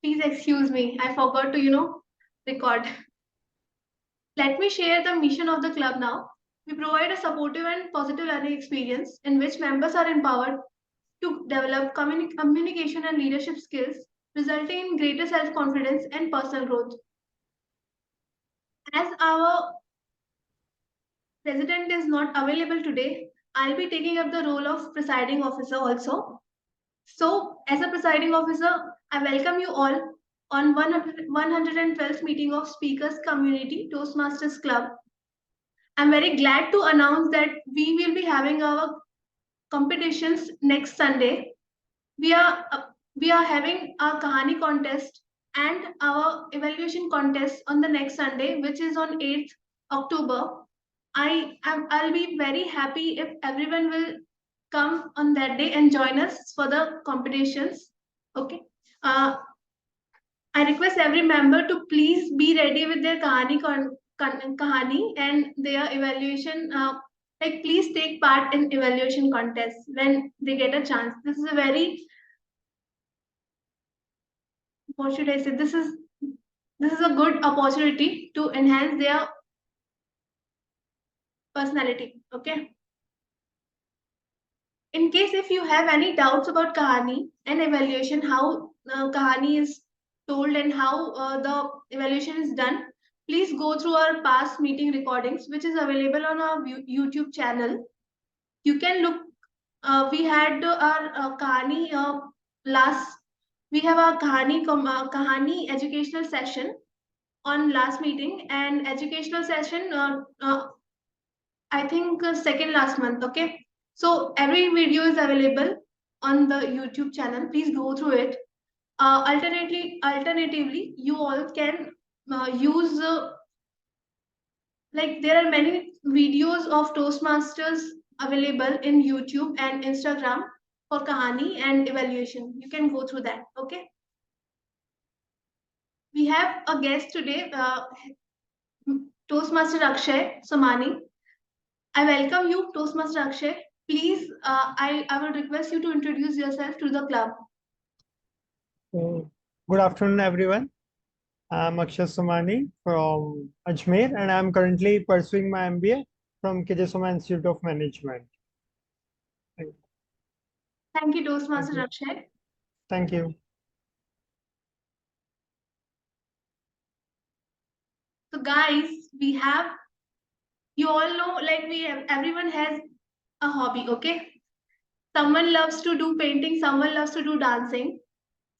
Please excuse me. I forgot to, record. Let me share the mission of the club now. We provide a supportive and positive learning experience in which members are empowered to develop communication and leadership skills, resulting in greater self-confidence and personal growth. As our president is not available today, I'll be taking up the role of presiding officer also. So, as a presiding officer, I welcome you all on 112th meeting of Speakers Community Toastmasters Club. I'm very glad to announce that we will be having our competitions next Sunday. We are having our Kahani contest and our evaluation contest on the next Sunday, which is on 8th October. I'll be very happy if everyone will come on that day and join us for the competitions. Okay. I request every member to please be ready with their kahani and their evaluation. Please take part in evaluation contests when they get a chance. This is a very, what should I say? This is a good opportunity to enhance their personality. Okay. In case if you have any doubts about kahani and evaluation, how kahani is told and how the evaluation is done, please go through our past meeting recordings, which is available on our YouTube channel. You can look. We had our kahani we have our kahani educational session on last meeting and educational session. I think second last month. Okay. So every video is available on the YouTube channel. Please go through it. Alternatively, you all can use there are many videos of Toastmasters available in YouTube and Instagram for Kahani and evaluation. You can go through that. Okay. We have a guest today, Toastmaster Akshay Somani. I welcome you, Toastmaster Akshay. Please, I will request you to introduce yourself to the club. Good afternoon, everyone. I'm Akshay Somani from Ajmer, and I'm currently pursuing my MBA from KJ Soma Institute of Management. Thank you, Toastmaster Akshay. Thank you. So, guys, you all know, everyone has a hobby, okay? Someone loves to do painting, someone loves to do dancing.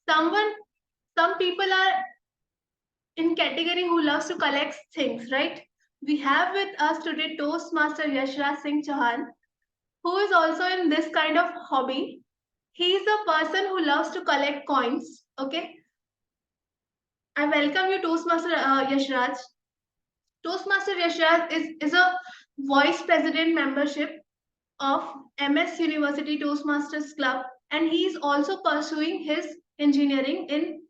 Some people are in category who loves to collect things, right? We have with us today Toastmaster Yashraj Singh, who is also in this kind of hobby. He is a person who loves to collect coins, okay? I welcome you, Toastmaster Yashraj. Toastmaster Yashraj is a vice president membership of MS University Toastmasters Club, and he is also pursuing his engineering in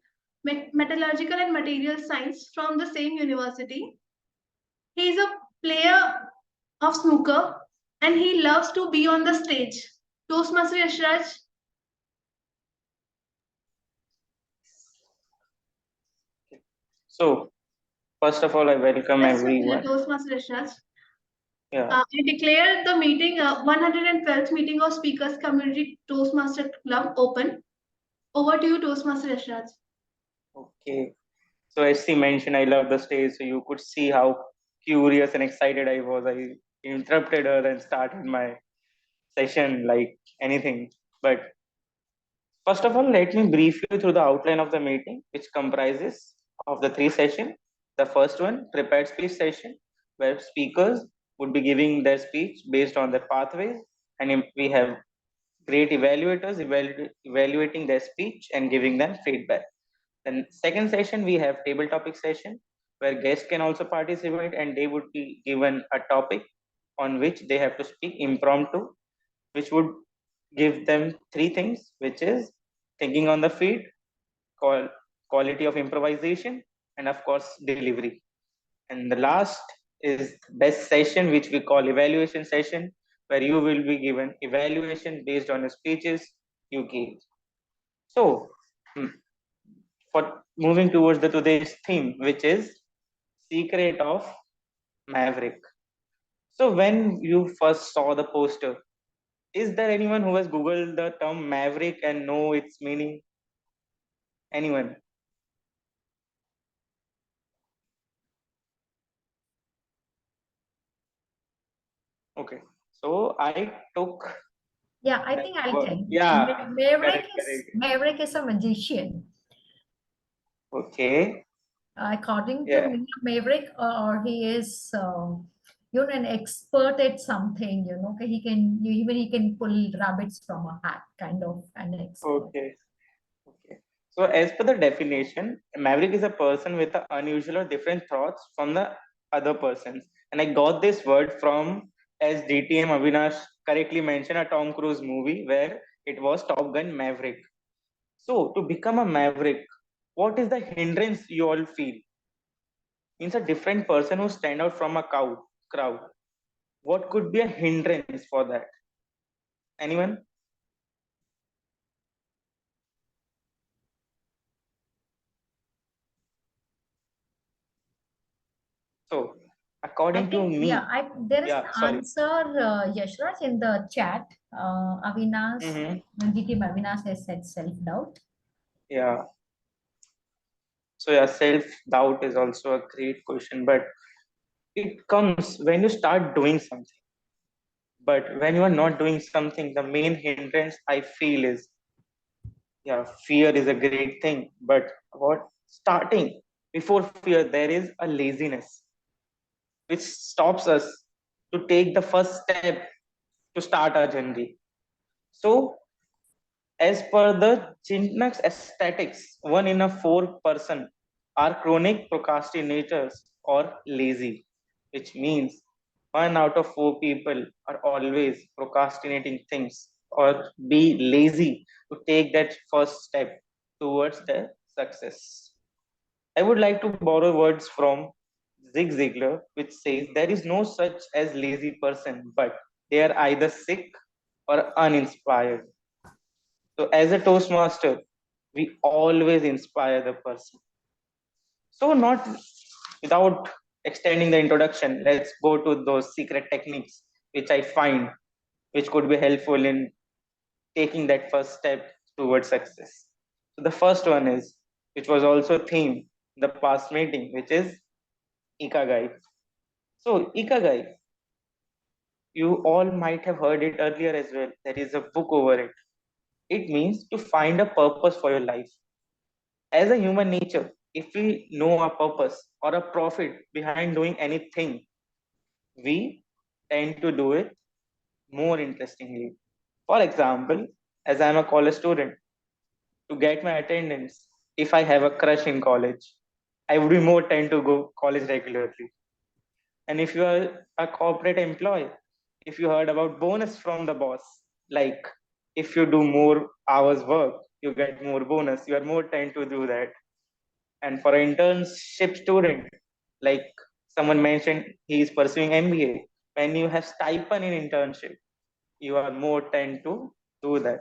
metallurgical and material science from the same university. He is a player of snooker and he loves to be on the stage. Toastmaster Yashraj. So, first of all, I welcome everyone. Toastmaster Yashraj. Yeah. I declare the meeting, 112th meeting of Speakers Community Toastmaster Club open. Over to you, Toastmaster Yashraj. Okay. So as she mentioned, I love the stage. So you could see how curious and excited I was. I interrupted her and started my session like anything. But first of all, let me brief you through the outline of the meeting, which comprises of the 3 sessions. The first one, prepared speech session, where speakers would be giving their speech based on their pathways, and we have great evaluators evaluating their speech and giving them feedback. Then second session, we have table topic session, where guests can also participate and they would be given a topic on which they have to speak impromptu, which would give them 3 things, which is thinking on the feet, quality of improvisation, and of course delivery. And the last is best session, which we call evaluation session, where you will be given evaluation based on the speeches you gave. So for moving towards the today's theme, which is Secret of Maverick. So when you first saw the poster, is there anyone who has googled the term Maverick and know its meaning? Anyone? Okay. So I took Yeah, I that think I'll word. tell. Yeah, Maverick correct, is correct. Maverick is a magician. Okay. According to Yeah. me, Maverick, or he is, an expert at something. He can pull rabbits from a hat, kind of an expert. Okay. Okay. So as per the definition, Maverick is a person with an unusual or different thoughts from the other persons. And I got this word from, as DTM Avinash correctly mentioned, a Tom Cruise movie where it was Top Gun Maverick. So to become a Maverick, what is the hindrance you all feel? Means a different person who stand out from a crowd. What could be a hindrance for that? Anyone? So I according to think, me, there is yeah, an sorry. answer, Yashraj, in the chat. Avinash, Mm-hmm. GT Avinash has said self-doubt. Yeah. So yeah, self-doubt is also a great question, but it comes when you start doing something. But when you are not doing something, the main hindrance I feel is, yeah, fear is a great thing. But what starting before fear, there is a laziness which stops us to take the first step to start our journey. So as per the Chinak's aesthetics, 1 in 4 person are chronic procrastinators or lazy, which means 1 out of 4 people are always procrastinating things or be lazy to take that first step towards their success. I would like to borrow words from Zig Ziglar, which says there is no such as lazy person, but they are either sick or uninspired. So, as a Toastmaster, we always inspire the person. So, not without extending the introduction, let's go to those secret techniques which I find which could be helpful in taking that first step towards success. So, the first one is, which was also theme in the past meeting, which is Ikagai. So, Ikagai, you all might have heard it earlier as well. There is a book over it. It means to find a purpose for your life. As a human nature, if we know a purpose or a profit behind doing anything, we tend to do it more interestingly. For example, as I'm a college student, to get my attendance, if I have a crush in college, I would be more tend to go college regularly. And if you are a corporate employee, if you heard about bonus from the boss, like if you do more hours work, you get more bonus, you are more tend to do that. And for an internship student, like someone mentioned, he is pursuing MBA. When you have stipend in internship, you are more tend to do that.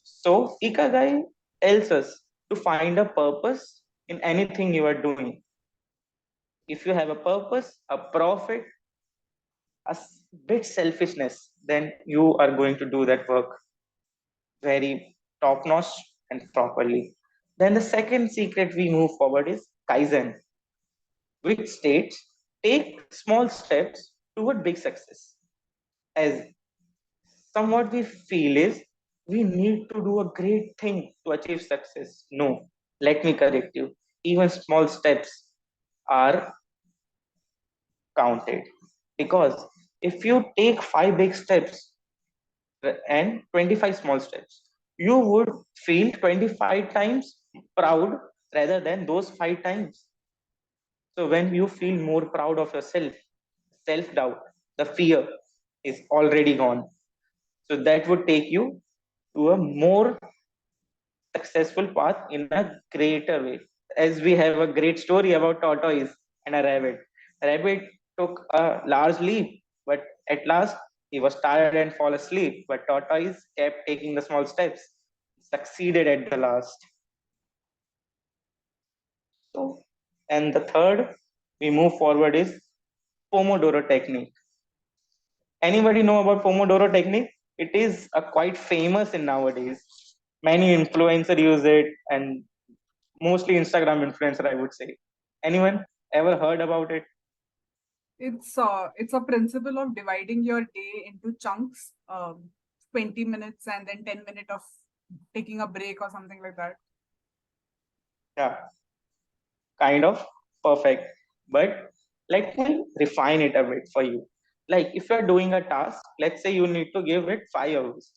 So Ikagai tells us to find a purpose in anything you are doing. If you have a purpose, a profit, bit selfishness, then you are going to do that work very top notch and properly. Then the second secret we move forward is Kaizen, which states take small steps toward big success. As somewhat we feel is we need to do a great thing to achieve success. No, let me correct you. Even small steps are counted because if you take 5 big steps and 25 small steps, you would feel 25 times proud rather than those 5 times. So when you feel more proud of yourself, self doubt, the fear is already gone. So that would take you to a more successful path in a greater way. As we have a great story about tortoise and a rabbit. Rabbit took a large leap, but at last he was tired and fall asleep. But tortoise kept taking the small steps, succeeded at the last. So, and the third we move forward is Pomodoro technique. Anybody know about Pomodoro technique? It is a quite famous in nowadays. Many influencer use it, and mostly Instagram influencer, I would say. Anyone ever heard about it? It's a principle of dividing your day into chunks, 20 minutes and then 10 minutes of taking a break or something like that. Yeah, kind of perfect. But let me refine it a bit for you. Like if you're doing a task, let's say you need to give it 5 hours.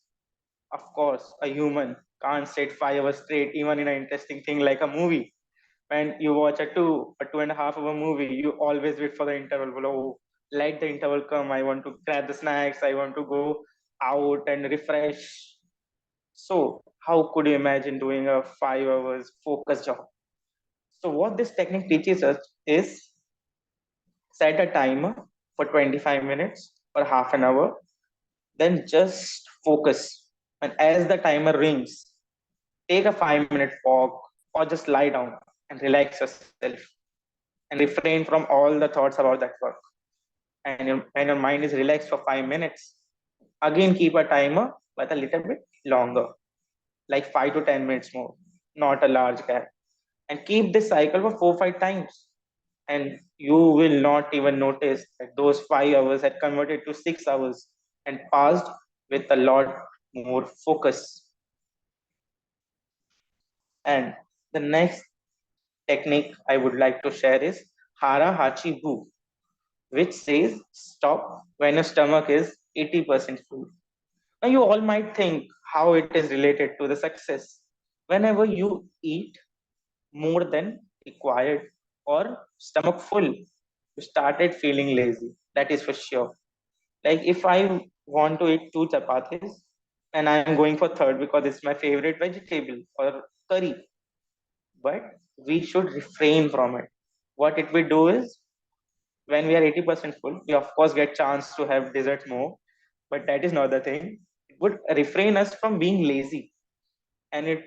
Of course, a human can't sit 5 hours straight, even in an interesting thing like a movie. When you watch a 2.5 hour movie, you always wait for the interval. Oh, let the interval come. I want to grab the snacks. I want to go out and refresh. So, how could you imagine doing a 5 hours focus job? So, what this technique teaches us is set a timer for 25 minutes or half an hour, then just focus. And as the timer rings, take a 5 minute walk or just lie down and relax yourself and refrain from all the thoughts about that work. And when your mind is relaxed for 5 minutes, again keep a timer but a little bit longer, like 5 to 10 minutes more, not a large gap. And keep this cycle for 4 or 5 times. And you will not even notice that those 5 hours had converted to 6 hours and passed with a lot more focus. And the next technique I would like to share is Hara Hachi Bu, which says stop when your stomach is 80% full. Now, you all might think how it is related to the success. Whenever you eat more than required or stomach full, you started feeling lazy. That is for sure. Like if I want to eat 2 chapatis and I am going for third because it's my favorite vegetable or curry, but we should refrain from it. What it will do is when we are 80% full, we of course get chance to have dessert more, but that is not the thing. It would refrain us from being lazy, and it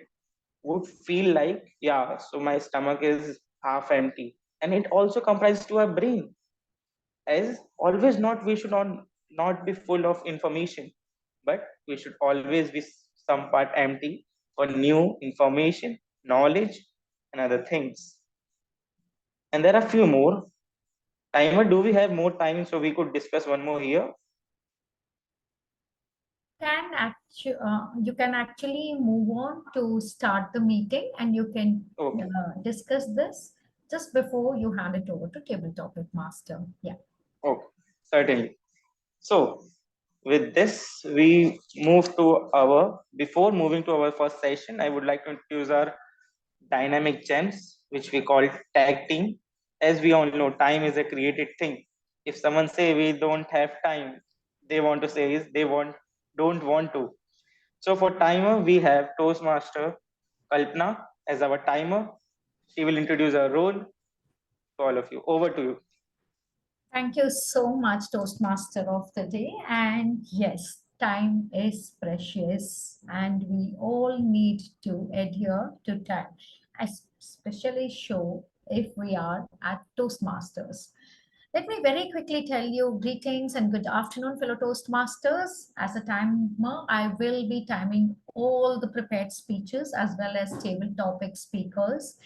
would feel like, yeah, so my stomach is half empty. And it also comprises to our brain. As always, we should not be full of information, but we should always be some part empty for new information, knowledge, and other things. And there are a few more. Timer, do we have more time so we could discuss one more here? You can actually move on to start the meeting, and you can Okay. discuss this just before you hand it over to Table Topic Master. Yeah. Okay, certainly. So, with this, we move to before moving to our first session, I would like to introduce our dynamic gems, which we call tag team. As we all know, time is a created thing. If someone say we don't have time, they want to say is don't want to. So for timer, we have Toastmaster Kalpana as our timer. She will introduce her role to all of you. Over to you. Thank you so much, Toastmaster of the day. And yes, time is precious, and we all need to adhere to time, especially show if we are at Toastmasters. Let me very quickly tell you greetings and good afternoon, fellow Toastmasters. As a timer, I will be timing all the prepared speeches as well as table topic speakers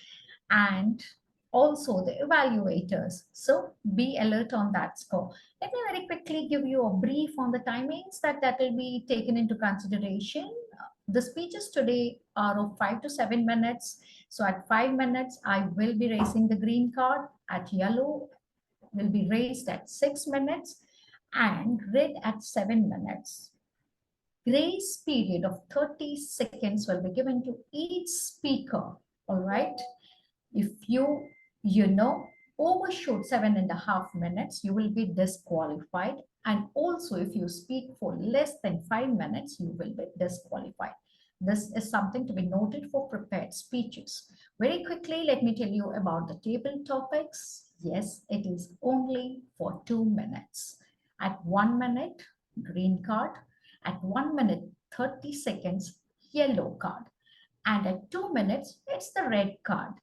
and also the evaluators. So be alert on that score. Let me very quickly give you a brief on the timings that will be taken into consideration. The speeches today are of 5 to 7 minutes. So at 5 minutes, I will be raising the green card. At yellow, will be raised at 6 minutes and red at 7 minutes. Grace period of 30 seconds will be given to each speaker. All right. If you overshoot 7.5 minutes, you will be disqualified. And also, if you speak for less than 5 minutes, you will be disqualified. This is something to be noted for prepared speeches. Very quickly, let me tell you about the table topics. Yes, it is only for 2 minutes. At 1 minute, green card. At 1 minute, 30 seconds, yellow card. And at 2 minutes, it's the red card.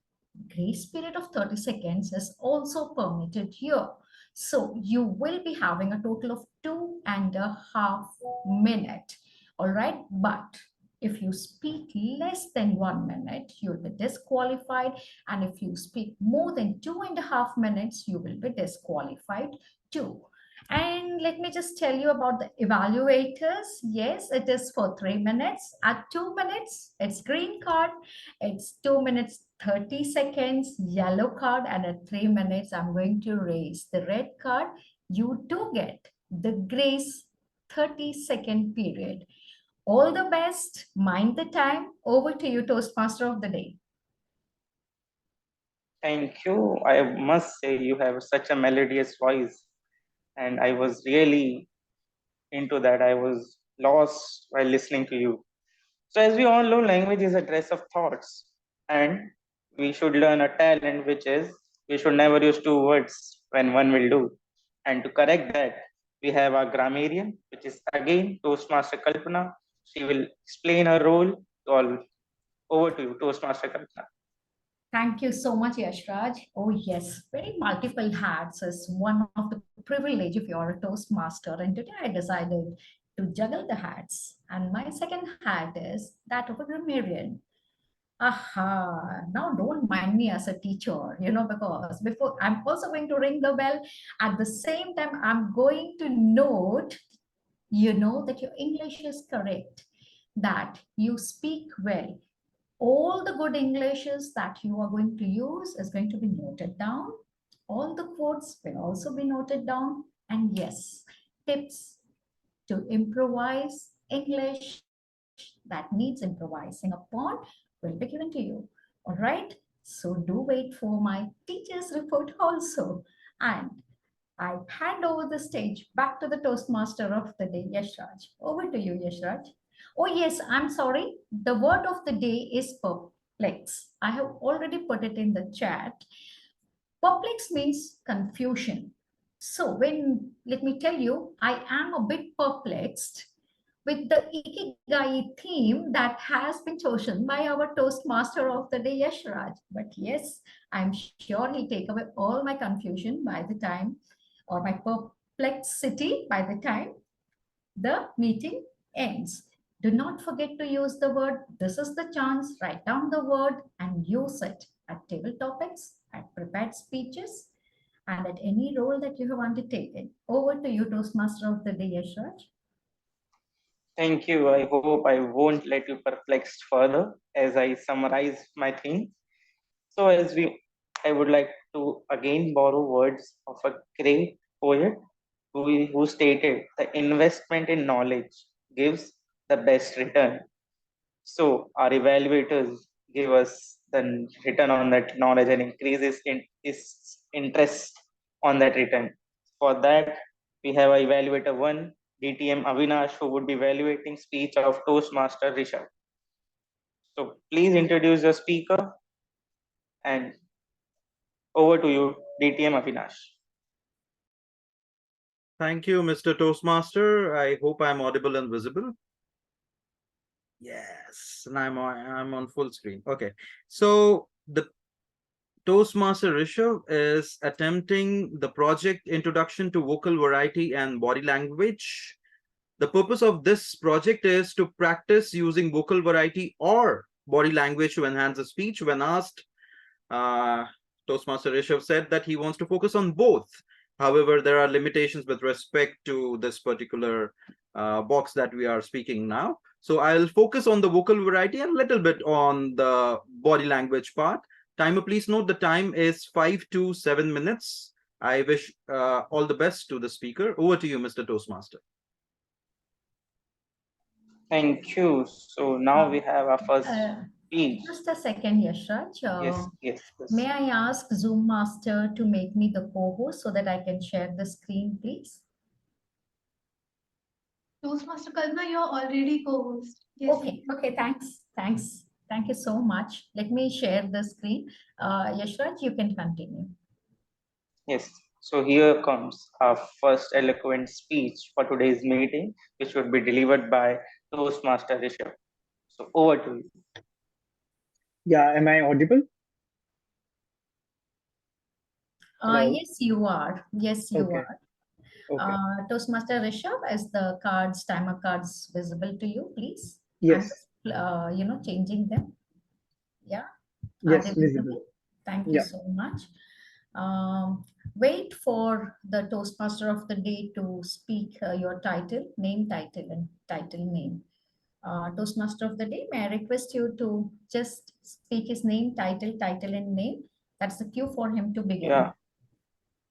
Grace period of 30 seconds is also permitted here. So you will be having a total of 2.5 minutes. All right. But if you speak less than 1 minute, you'll be disqualified. And if you speak more than 2.5 minutes, you will be disqualified too. And let me just tell you about the evaluators. Yes, it is for 3 minutes. At 2 minutes, it's green card. It's 2 minutes, 30 seconds, yellow card. And at 3 minutes, I'm going to raise the red card. You do get the grace 30-second period. All the best. Mind the time. Over to you, Toastmaster of the day. Thank you. I must say you have such a melodious voice, and I was really into that. I was lost while listening to you. So, as we all know, language is a dress of thoughts, and we should learn a talent, which is we should never use two words when one will do. And to correct that, we have our grammarian, which is again Toastmaster Kalpana. She will explain her role to all. Over to you, Toastmaster Kalpana. Thank you so much, Yashraj. Oh, yes, wearing multiple hats is one of the privilege if you're a Toastmaster. And today I decided to juggle the hats. And my second hat is that of a grammarian. Aha, now don't mind me as a teacher, because before I'm also going to ring the bell. At the same time, I'm going to note, that your English is correct, that you speak well. All the good Englishes that you are going to use is going to be noted down. All the quotes will also be noted down. And yes, tips to improvise English that needs improvising upon will be given to you. All right. So do wait for my teacher's report also. And I hand over the stage back to the Toastmaster of the day, Yashraj. Over to you, Yashraj. Oh, yes, I'm sorry. The word of the day is perplex. I have already put it in the chat. Perplex means confusion. So let me tell you, I am a bit perplexed with the Ikigai theme that has been chosen by our Toastmaster of the day, Yashraj. But yes, I'm sure he'll take away all my confusion by the time, or my perplexity by the time the meeting ends. Do not forget to use the word. This is the chance. Write down the word and use it at table topics, at prepared speeches, and at any role that you have undertaken. Over to you, Toastmaster of the day, Yashraj. Thank you. I hope I won't let you perplexed further as I summarize my theme. So I would like to again borrow words of a great poet who stated the investment in knowledge gives the best return. So our evaluators give us the return on that knowledge and increases his interest on that return. For that, we have evaluator 1, DTM Avinash, who would be evaluating speech of Toastmaster Rishabh. So please introduce the speaker, and over to you, DTM Avinash. Thank you, Mr. Toastmaster. I hope I'm audible and visible. Yes, and I'm on full screen. Okay, so the Toastmaster Rishabh is attempting the project Introduction to Vocal Variety and Body Language. The purpose of this project is to practice using vocal variety or body language to enhance the speech. When asked, Toastmaster Rishabh said that he wants to focus on both. However, there are limitations with respect to this particular box that we are speaking now. So I'll focus on the vocal variety and a little bit on the body language part. Timer, please note the time is 5 to 7 minutes. I wish all the best to the speaker. Over to you, Mr. Toastmaster. Thank you. So now we have our first speech. Just a second, Yashraj. Yes. May I ask Zoom Master to make me the co-host so that I can share the screen, please? Toastmaster Kalpana, you're already co-host. Yes. Okay, thanks. Thank you so much. Let me share the screen. Yashraj, you can continue. Yes. So here comes our first eloquent speech for today's meeting, which would be delivered by Toastmaster Rishabh. So over to you. Yeah, am I audible? Hello. Yes, you are. Yes, you Okay. are. Okay. Toastmaster Rishabh, is the cards, timer cards visible to you, please? I'm Yes. just, changing them. Yeah. Are they Yes. Visible. visible? Thank you Yeah. so much. Wait for the Toastmaster of the day to speak your title, name, title, and title name. Toastmaster of the day, may I request you to just speak his name, title, and name? That's the cue for him to begin. Yeah.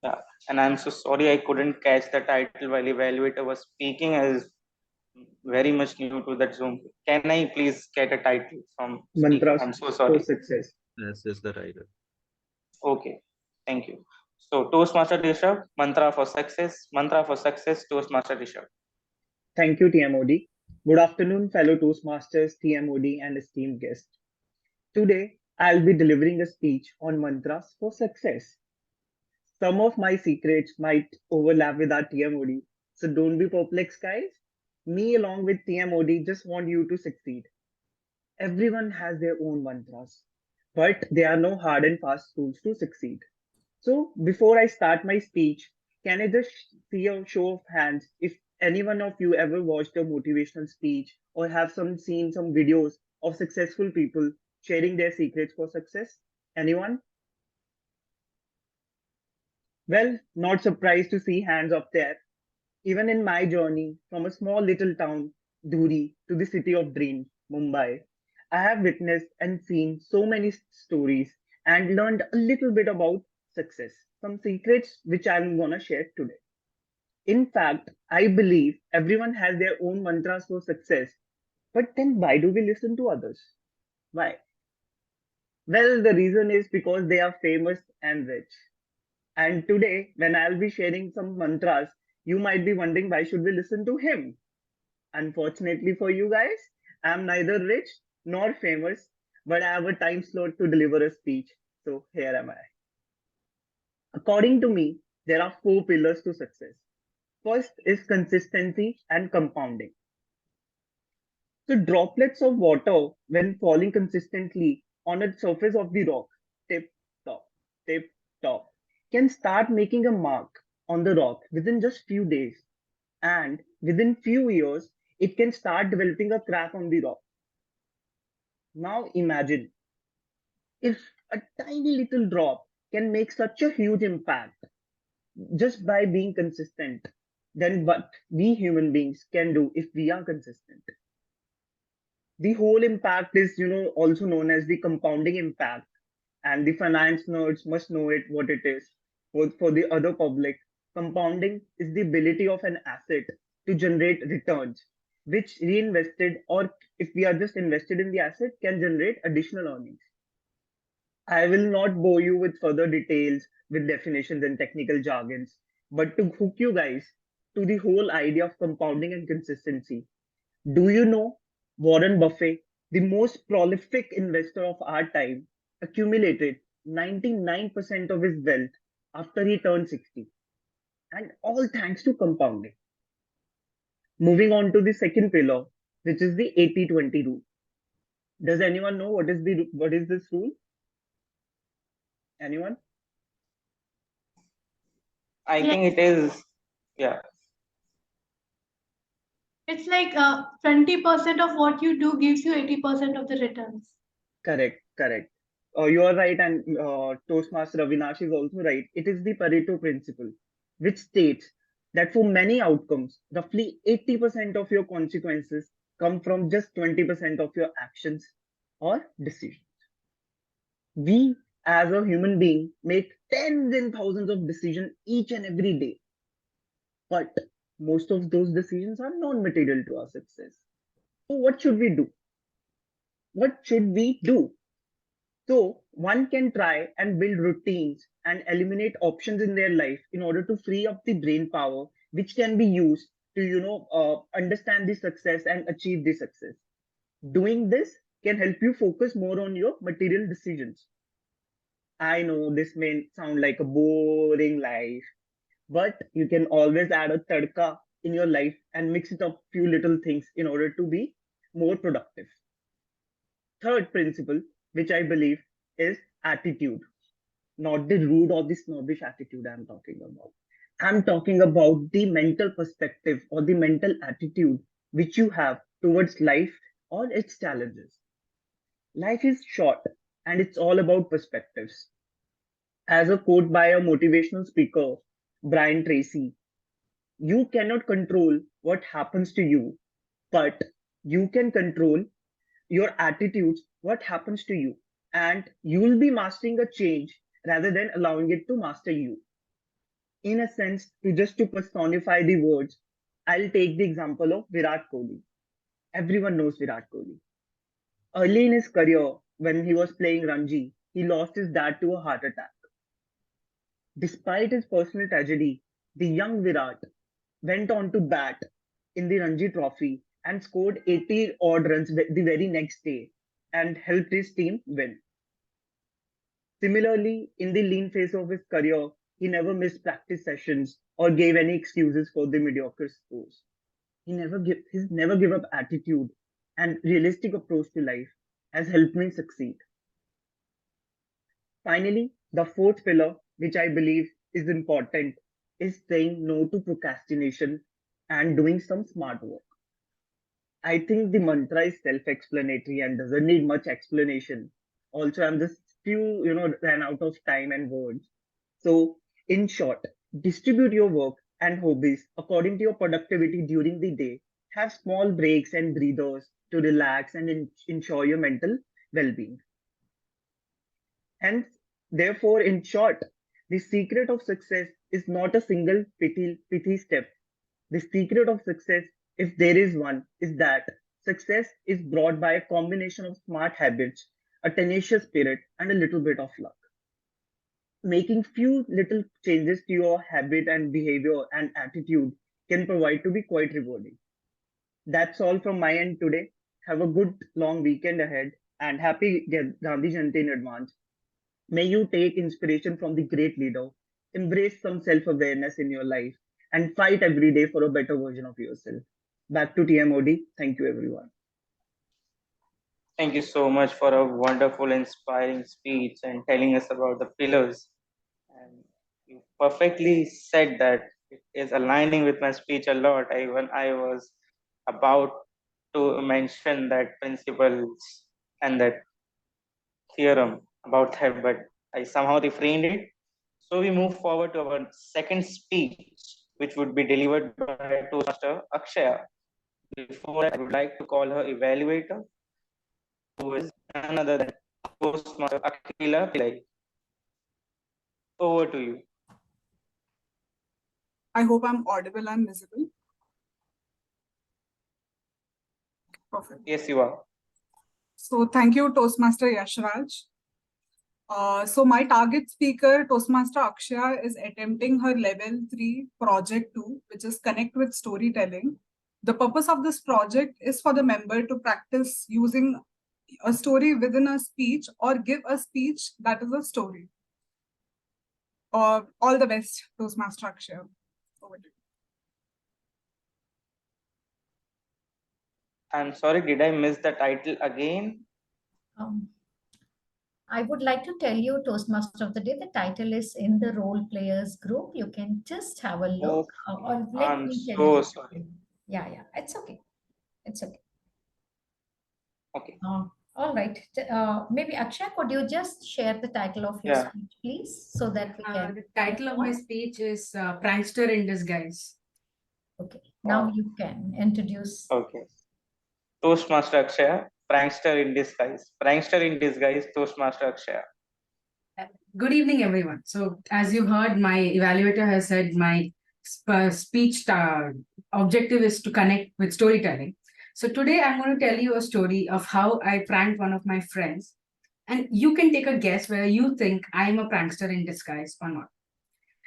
Yeah. And I'm so sorry I couldn't catch the title while evaluator was speaking. I was very much new to that Zoom. Can I please get a title from speaker? Mantras I'm so for sorry. success. This is the title. Okay. Thank you. So Toastmaster Rishabh, mantra for success, Toastmaster Rishabh. Thank you, TMOD. Good afternoon, fellow Toastmasters, TMOD, and esteemed guests. Today, I'll be delivering a speech on mantras for success. Some of my secrets might overlap with our TMOD, so don't be perplexed, guys. Me, along with TMOD, just want you to succeed. Everyone has their own mantras, but there are no hard and fast rules to succeed. So, before I start my speech, can I just see a show of hands if any one of you ever watched a motivational speech or have seen some videos of successful people sharing their secrets for success? Anyone? Well, not surprised to see hands up there. Even in my journey from a small little town, Dhuri, to the city of dreams, Mumbai, I have witnessed and seen so many stories and learned a little bit about success. Some secrets which I'm gonna share today. In fact, I believe everyone has their own mantras for success. But then why do we listen to others? Why? Well, the reason is because they are famous and rich. And today, when I'll be sharing some mantras, you might be wondering why should we listen to him? Unfortunately for you guys, I'm neither rich nor famous, but I have a time slot to deliver a speech. So here am I. According to me, there are four pillars to success. First is consistency and compounding. So droplets of water, when falling consistently on the surface of the rock, tip, top, tip, top, can start making a mark on the rock within just few days. And within few years, it can start developing a crack on the rock. Now imagine if a tiny little drop can make such a huge impact just by being consistent, then what we human beings can do if we are consistent. The whole impact is, also known as the compounding impact, and the finance nerds must know it what it is. For the other public, compounding is the ability of an asset to generate returns, which reinvested or if we are just invested in the asset can generate additional earnings. I will not bore you with further details with definitions and technical jargons, but to hook you guys to the whole idea of compounding and consistency. Do you know Warren Buffett, the most prolific investor of our time, accumulated 99% of his wealth after he turned 60, and all thanks to compounding. Moving on to the second pillar, which is the 80-20 rule. Does anyone know what is this rule? Anyone? I Yeah. think it is, yeah. It's like 20% of what you do gives you 80% of the returns. Correct, correct. You are right, and Toastmaster Avinash is also right. It is the Pareto principle, which states that for many outcomes, roughly 80% of your consequences come from just 20% of your actions or decisions. We, as a human being, make tens and thousands of decisions each and every day, but most of those decisions are non-material to our success. So, what should we do? What should we do? So one can try and build routines and eliminate options in their life in order to free up the brain power, which can be used to, understand the success and achieve the success. Doing this can help you focus more on your material decisions. I know this may sound like a boring life, but you can always add a tadka in your life and mix it up few little things in order to be more productive. Third principle, which I believe is attitude. not the rude or the snobbish attitude I'm talking about. I'm talking about the mental perspective or the mental attitude which you have towards life or its challenges. Life is short and it's all about perspectives. As a quote by a motivational speaker, Brian Tracy, you cannot control what happens to you, but you can control your attitudes, what happens to you. And you will be mastering a change rather than allowing it to master you. In a sense, to personify the words, I'll take the example of Virat Kohli. Everyone knows Virat Kohli. Early in his career, when he was playing Ranji, he lost his dad to a heart attack. Despite his personal tragedy, the young Virat went on to bat in the Ranji Trophy and scored 80 odd runs the very next day and helped his team win. Similarly, in the lean phase of his career, he never missed practice sessions or gave any excuses for the mediocre scores. His never give up attitude and realistic approach to life has helped me succeed. Finally, the fourth pillar, which I believe is important, is saying no to procrastination and doing some smart work. I think the mantra is self-explanatory and doesn't need much explanation. Also, I'm just ran out of time and words. So, in short, distribute your work and hobbies according to your productivity during the day. Have small breaks and breathers to relax and ensure your mental well-being. Hence, therefore, in short, the secret of success is not a single pithy step. The secret of success, if there is one, is that success is brought by a combination of smart habits, a tenacious spirit, and a little bit of luck. Making few little changes to your habit and behavior and attitude can provide to be quite rewarding. That's all from my end today. Have a good long weekend ahead and happy Gandhi Jayanti in advance. May you take inspiration from the great leader, embrace some self-awareness in your life, and fight every day for a better version of yourself. Back to TMOD. Thank you, everyone. Thank you so much for a wonderful, inspiring speech and telling us about the pillars. And you perfectly said that it is aligning with my speech a lot. When I was about to mention that principles and that theorem about that, but I somehow refrained it. So we move forward to our second speech, which would be delivered by Toastmaster Akshaya. Before that, I would like to call her evaluator, who is none other than Toastmaster Akila Pillai. Over to you. I hope I'm audible and visible. Perfect. Yes, you are. So thank you, Toastmaster Yashraj. So my target speaker, Toastmaster Akshaya, is attempting her level 3 project 2, which is connect with storytelling. The purpose of this project is for the member to practice using a story within a speech or give a speech that is a story. All the best, Toastmaster Akshaya. Over to you. I'm sorry, did I miss the title again? I would like to tell you, Toastmaster of the Day, the title is in the role players group. You can just have a look. Or let I'm me tell so you. sorry. Yeah, it's okay. It's okay. Okay. All right. Maybe Akshay, could you just share the title of your speech, please, so that we can. The title of my speech is Prankster in Disguise. Okay. Now you can introduce. Okay. Toastmaster Akshaya, prankster in disguise. Prankster in disguise, Toastmaster Akshaya. Good evening, everyone. So, as you heard, my evaluator has said my speech objective is to connect with storytelling. So today I'm going to tell you a story of how I pranked one of my friends. And you can take a guess whether you think I'm a prankster in disguise or not.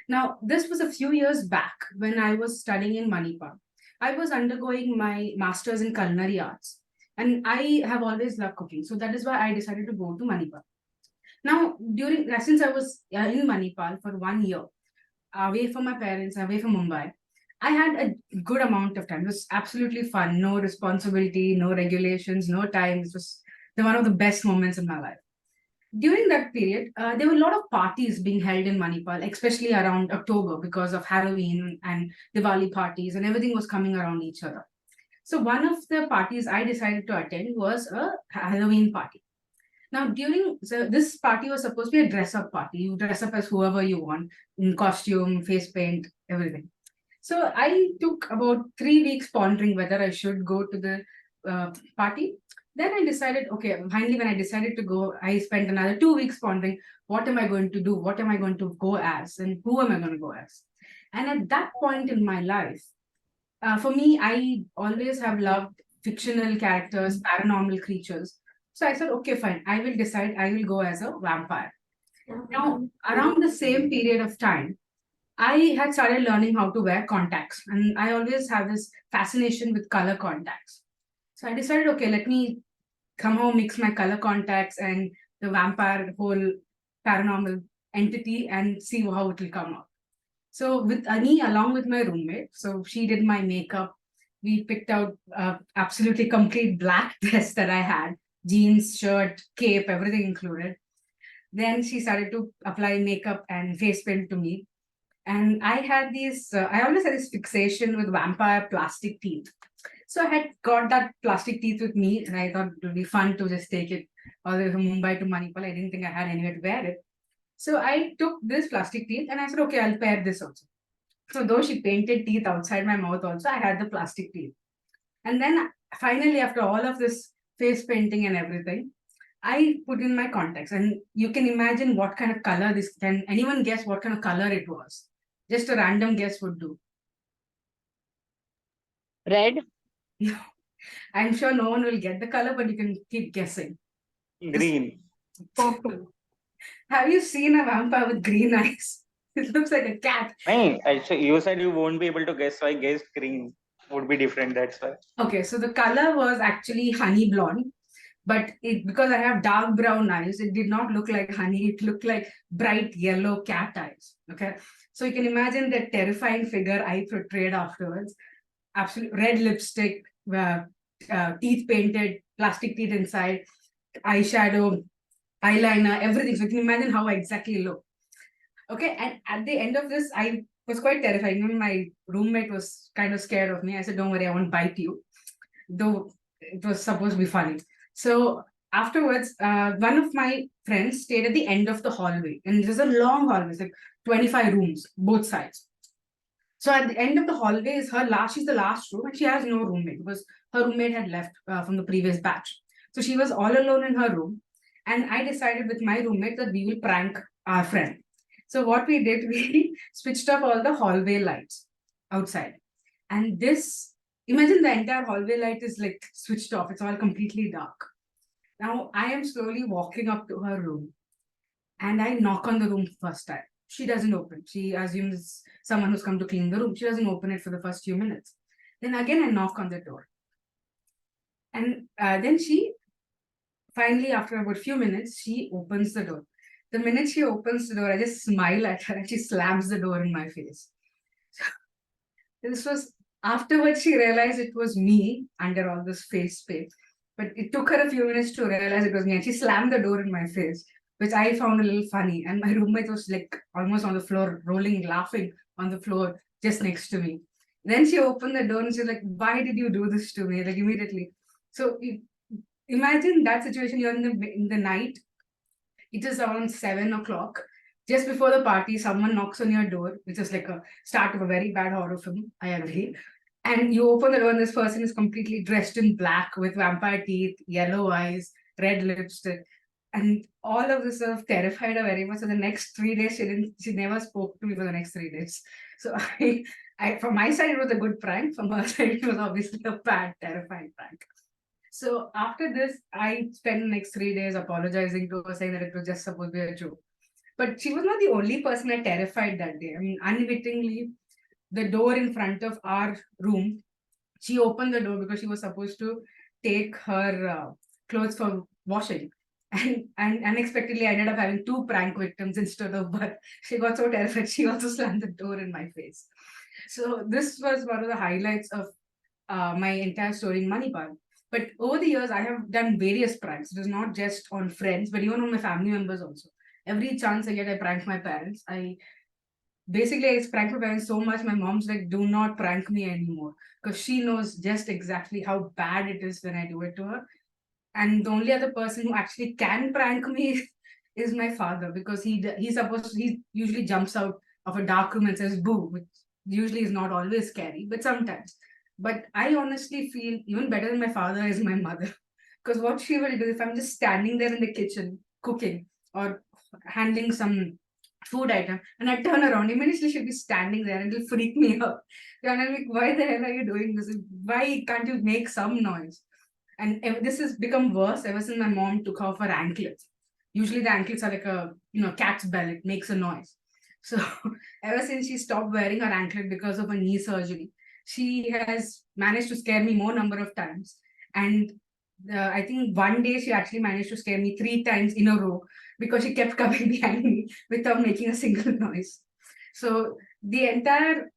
Now, this was a few years back when I was studying in Manipur. I was undergoing my master's in culinary arts. And I have always loved cooking. So that is why I decided to go to Manipur. Now, since I was in Manipur for 1 year, away from my parents, away from Mumbai, I had a good amount of time. It was absolutely fun. No responsibility, no regulations, no time. It was one of the best moments in my life. during that period, there were a lot of parties being held in Manipal, especially around October because of Halloween and Diwali parties, and everything was coming around each other. So one of the parties I decided to attend was a Halloween party. Now, this party was supposed to be a dress-up party. You dress up as whoever you want in costume, face paint, everything. So I took about 3 weeks pondering whether I should go to the party. Then I decided, okay, finally, when I decided to go, I spent another 2 weeks pondering, what am I going to do? What am I going to go as? And who am I going to go as? And at that point in my life, for me, I always have loved fictional characters, paranormal creatures. So I said, okay, fine, I will decide I will go as a vampire. Now, around the same period of time, I had started learning how to wear contacts, and I always have this fascination with color contacts. So I decided, okay, let me somehow mix my color contacts and the vampire whole paranormal entity and see how it will come out. So with Ani, along with my roommate, so she did my makeup. We picked out absolutely complete black dress that I had, jeans, shirt, cape, everything included. Then she started to apply makeup and face paint to me. And I had these, I always had this fixation with vampire plastic teeth. So I had got that plastic teeth with me, and I thought it would be fun to just take it all the way from Mumbai to Manipal. I didn't think I had anywhere to wear it. So I took this plastic teeth and I said, okay, I'll pair this also. So though she painted teeth outside my mouth also, I had the plastic teeth. And then finally, after all of this face painting and everything, I put in my contacts. And you can imagine what kind of color this, can anyone guess what kind of color it was? Just a random guess would do. Red? I'm sure no one will get the color, but you can keep guessing. Green. Purple. Have you seen a vampire with green eyes? It looks like a cat. Hey, actually, you said you won't be able to guess, so I guessed green would be different. That's why. Okay, so the color was actually honey blonde, but because I have dark brown eyes, it did not look like honey. It looked like bright yellow cat eyes. Okay, so you can imagine the terrifying figure I portrayed afterwards. Absolute red lipstick, teeth painted, plastic teeth inside, eyeshadow, eyeliner, everything. So you can imagine how I exactly look. Okay, and at the end of this, I was quite terrified. Even my roommate was kind of scared of me. I said, don't worry, I won't bite you. Though it was supposed to be funny. So afterwards, one of my friends stayed at the end of the hallway. And it was a long hallway, it's like 25 rooms, both sides. So at the end of the hallway is she's the last room, and she has no roommate because her roommate had left from the previous batch. So she was all alone in her room. And I decided with my roommate that we will prank our friend. So what we did, we switched off all the hallway lights outside. And imagine the entire hallway light is like switched off. It's all completely dark. Now I am slowly walking up to her room and I knock on the room first time. She doesn't open. She assumes someone who's come to clean the room. She doesn't open it for the first few minutes. Then again, I knock on the door. And then she, finally, after about a few minutes, she opens the door. The minute she opens the door, I just smile at her and she slams the door in my face. This was, afterwards, she realized it was me under all this face paint. But it took her a few minutes to realize it was me. And she slammed the door in my face, which I found a little funny. And my roommate was like almost on the floor, rolling, laughing on the floor just next to me. Then she opened the door and she's like, why did you do this to me? Like immediately. So imagine that situation. You're in the night. It is around 7 o'clock. Just before the party, someone knocks on your door, which is like a start of a very bad horror film, I agree. And you open the door and this person is completely dressed in black with vampire teeth, yellow eyes, red lipstick. And all of this sort of terrified her very much. So the next 3 days, she never spoke to me for the next 3 days. So from my side, it was a good prank. From her side, it was obviously a bad, terrifying prank. So after this, I spent the next 3 days apologizing to her, saying that it was just supposed to be a joke. But she was not the only person I terrified that day. I mean, unwittingly, the door in front of our room, she opened the door because she was supposed to take her clothes for washing. And unexpectedly, I ended up having 2 prank victims instead of one. She got so terrified, she also slammed the door in my face. So this was one of the highlights of my entire story in Manipal. But over the years, I have done various pranks. It is not just on friends, but even on my family members also. Every chance I get, I prank my parents. I prank my parents so much. My mom's like, do not prank me anymore, because she knows just exactly how bad it is when I do it to her. And the only other person who actually can prank me is my father, because he usually jumps out of a dark room and says boo, which usually is not always scary, but sometimes. But I honestly feel even better than my father is my mother, because what she will do if I'm just standing there in the kitchen cooking or handling some food item and I turn around, immediately she'll be standing there and it'll freak me out. And I'm like, why the hell are you doing this? Why can't you make some noise? And this has become worse ever since my mom took off her anklets. Usually the anklets are like a cat's bell, it makes a noise. So ever since she stopped wearing her anklet because of a knee surgery, she has managed to scare me more number of times. And I think one day she actually managed to scare me 3 times in a row because she kept coming behind me without making a single noise. So the entire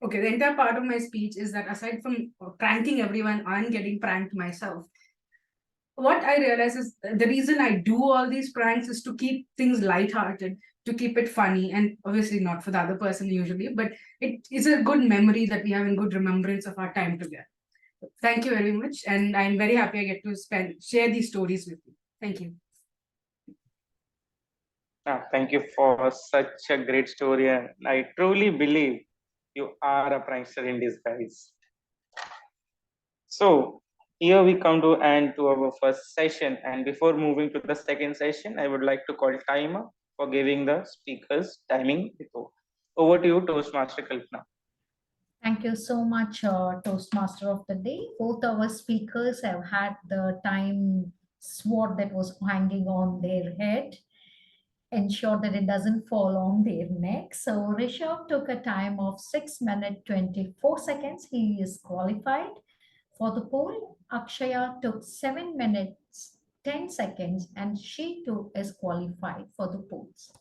part of my speech is that aside from pranking everyone, I'm getting pranked myself. What I realize is the reason I do all these pranks is to keep things lighthearted, to keep it funny, and obviously not for the other person usually, but it is a good memory that we have in good remembrance of our time together. Thank you very much, and I'm very happy I get to share these stories with you. Thank you. Thank you for such a great story, and I truly believe you are a prankster in disguise. So here we come to end to our first session, and before moving to the second session, I would like to call timer for giving the speakers timing before. Over to you, Toastmaster Kalpana. Thank you so much, Toastmaster of the Day. Both our speakers have had the time sword that was hanging on their head. Ensure that it doesn't fall on their neck. So Rishabh took a time of 6 minutes 24 seconds. He is qualified for the poll. Akshaya took 7 minutes 10 seconds and she too is qualified for the polls.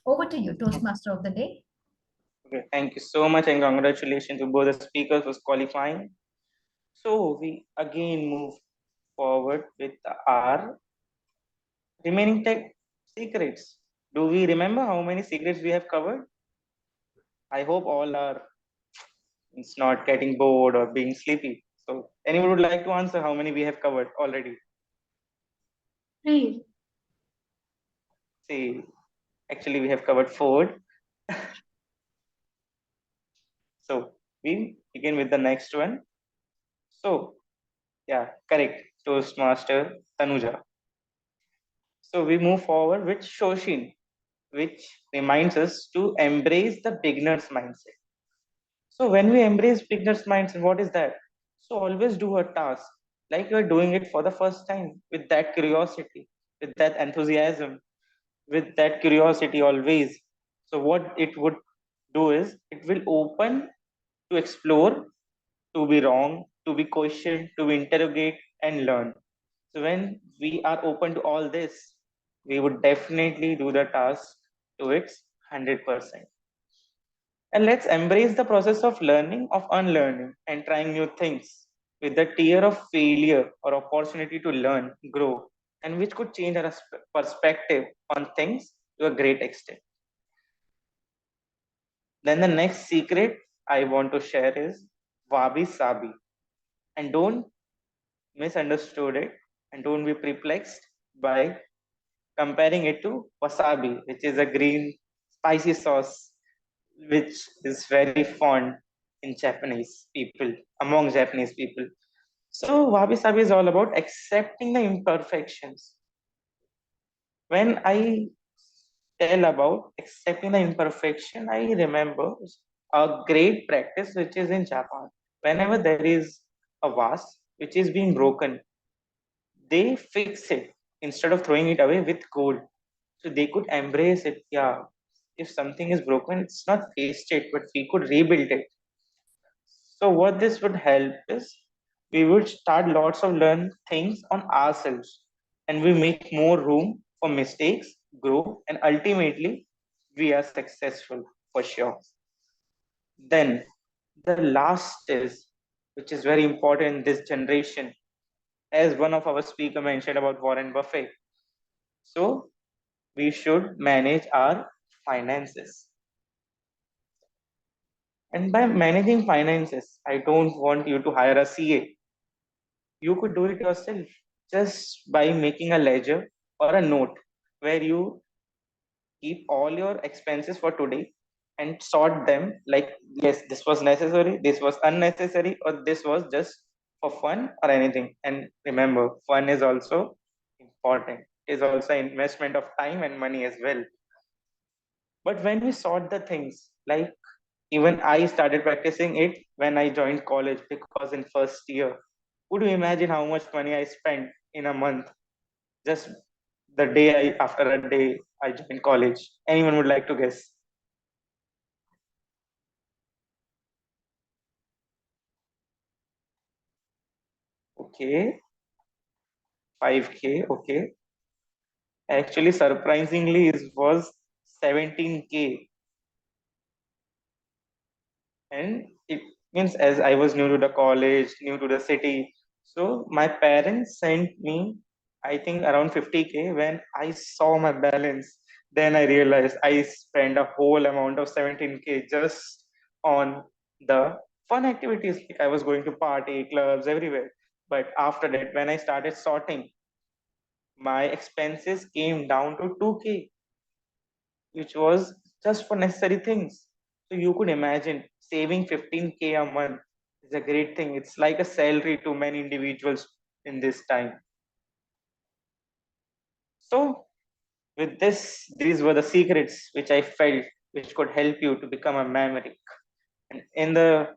Over to you, Toastmaster of the Day. Okay, thank you so much, and congratulations to both the speakers for qualifying. So we again move forward with our remaining tech secrets. Do we remember how many secrets we have covered? I hope all are it's not getting bored or being sleepy. So anyone would like to answer how many we have covered already? 3. See, actually we have covered 4. So we begin with the next one. So yeah, correct. Toastmaster Tanuja. So we move forward with Shoshin, which reminds us to embrace the beginner's mindset. So when we embrace beginner's mindset, what is that? So always do a task like you are doing it for the first time with that curiosity, with that enthusiasm, with that curiosity always. So what it would do is it will open to explore, to be wrong, to be questioned, to interrogate and learn. So when we are open to all this, we would definitely do the task to its 100%. And let's embrace the process of learning, of unlearning, and trying new things with the tear of failure or opportunity to learn, grow, and which could change our perspective on things to a great extent. Then the next secret I want to share is wabi sabi. And don't misunderstood it and don't be perplexed by comparing it to wasabi, which is a green spicy sauce which is very fond in Japanese people, among Japanese people. So wabi sabi is all about accepting the imperfections. When I tell about accepting the imperfection, I remember a great practice which is in Japan. Whenever there is a vase which is being broken, they fix it instead of throwing it away with gold. So they could embrace it. Yeah, if something is broken, it's not wasted, but we could rebuild it. So what this would help is we would start lots of learn things on ourselves, and we make more room for mistakes, grow, and ultimately we are successful for sure. Then the last is, which is very important in this generation, as one of our speaker mentioned about Warren Buffett. So we should manage our finances. And by managing finances, I don't want you to hire a CA. You could do it yourself just by making a ledger or a note where you keep all your expenses for today and sort them like, yes, this was necessary, this was unnecessary, or this was just for fun or anything. And remember, fun is also important. It is also investment of time and money as well. But when we sort the things, like even I started practicing it when I joined college because in first year, could you imagine how much money I spent in a month just the day after a day I joined college? Anyone would like to guess? Okay, 5K. Okay, actually, surprisingly, it was 17K, and it means as I was new to the college, new to the city, so my parents sent me, I think, around 50K. When I saw my balance, then I realized I spent a whole amount of 17K just on the fun activities. Like I was going to party, clubs, everywhere. But after that, when I started sorting, my expenses came down to 2K, which was just for necessary things. So you could imagine saving 15K a month is a great thing. It's like a salary to many individuals in this time. So with this, these were the secrets which I felt which could help you to become a maverick. And in the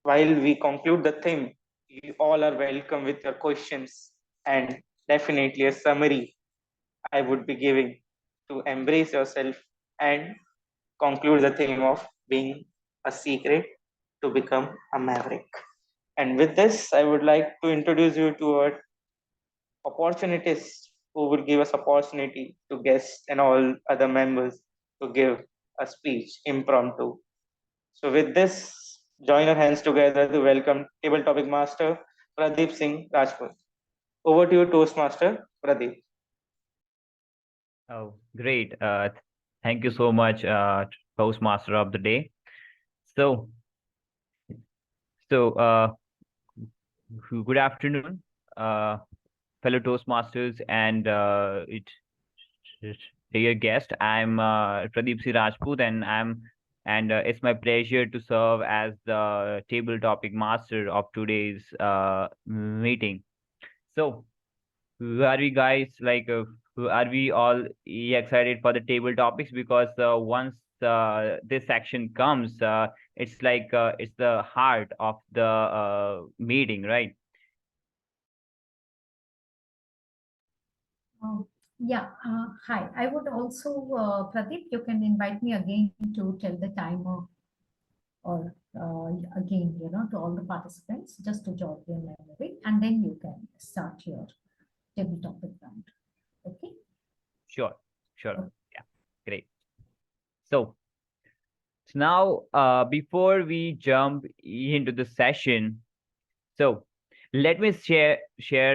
while we conclude the theme, you all are welcome with your questions and definitely a summary I would be giving to embrace yourself and conclude the theme of being a secret to become a maverick. And with this, I would like to introduce you to our opportunities who will give us opportunity to guests and all other members to give a speech impromptu. So with this, join your hands together to welcome table topic master Pradeep Singh Rajput. Over to you, Toastmaster Pradeep. Oh, great. Thank you so much, Toastmaster of the day. So, so good afternoon, fellow Toastmasters and dear guest. I'm Pradeep Singh Rajput, and it's my pleasure to serve as the table topic master of today's meeting. So, are we guys like? Are we all excited for the table topics? Because once this section comes, it's like it's the heart of the meeting, right? Yeah, hi. I would also, Pradeep, you can invite me again to tell the timer or again, to all the participants just to jog their memory, and then you can start your table topic round. Okay? Sure, sure. Yeah, great. So now, before we jump into the session, so let me share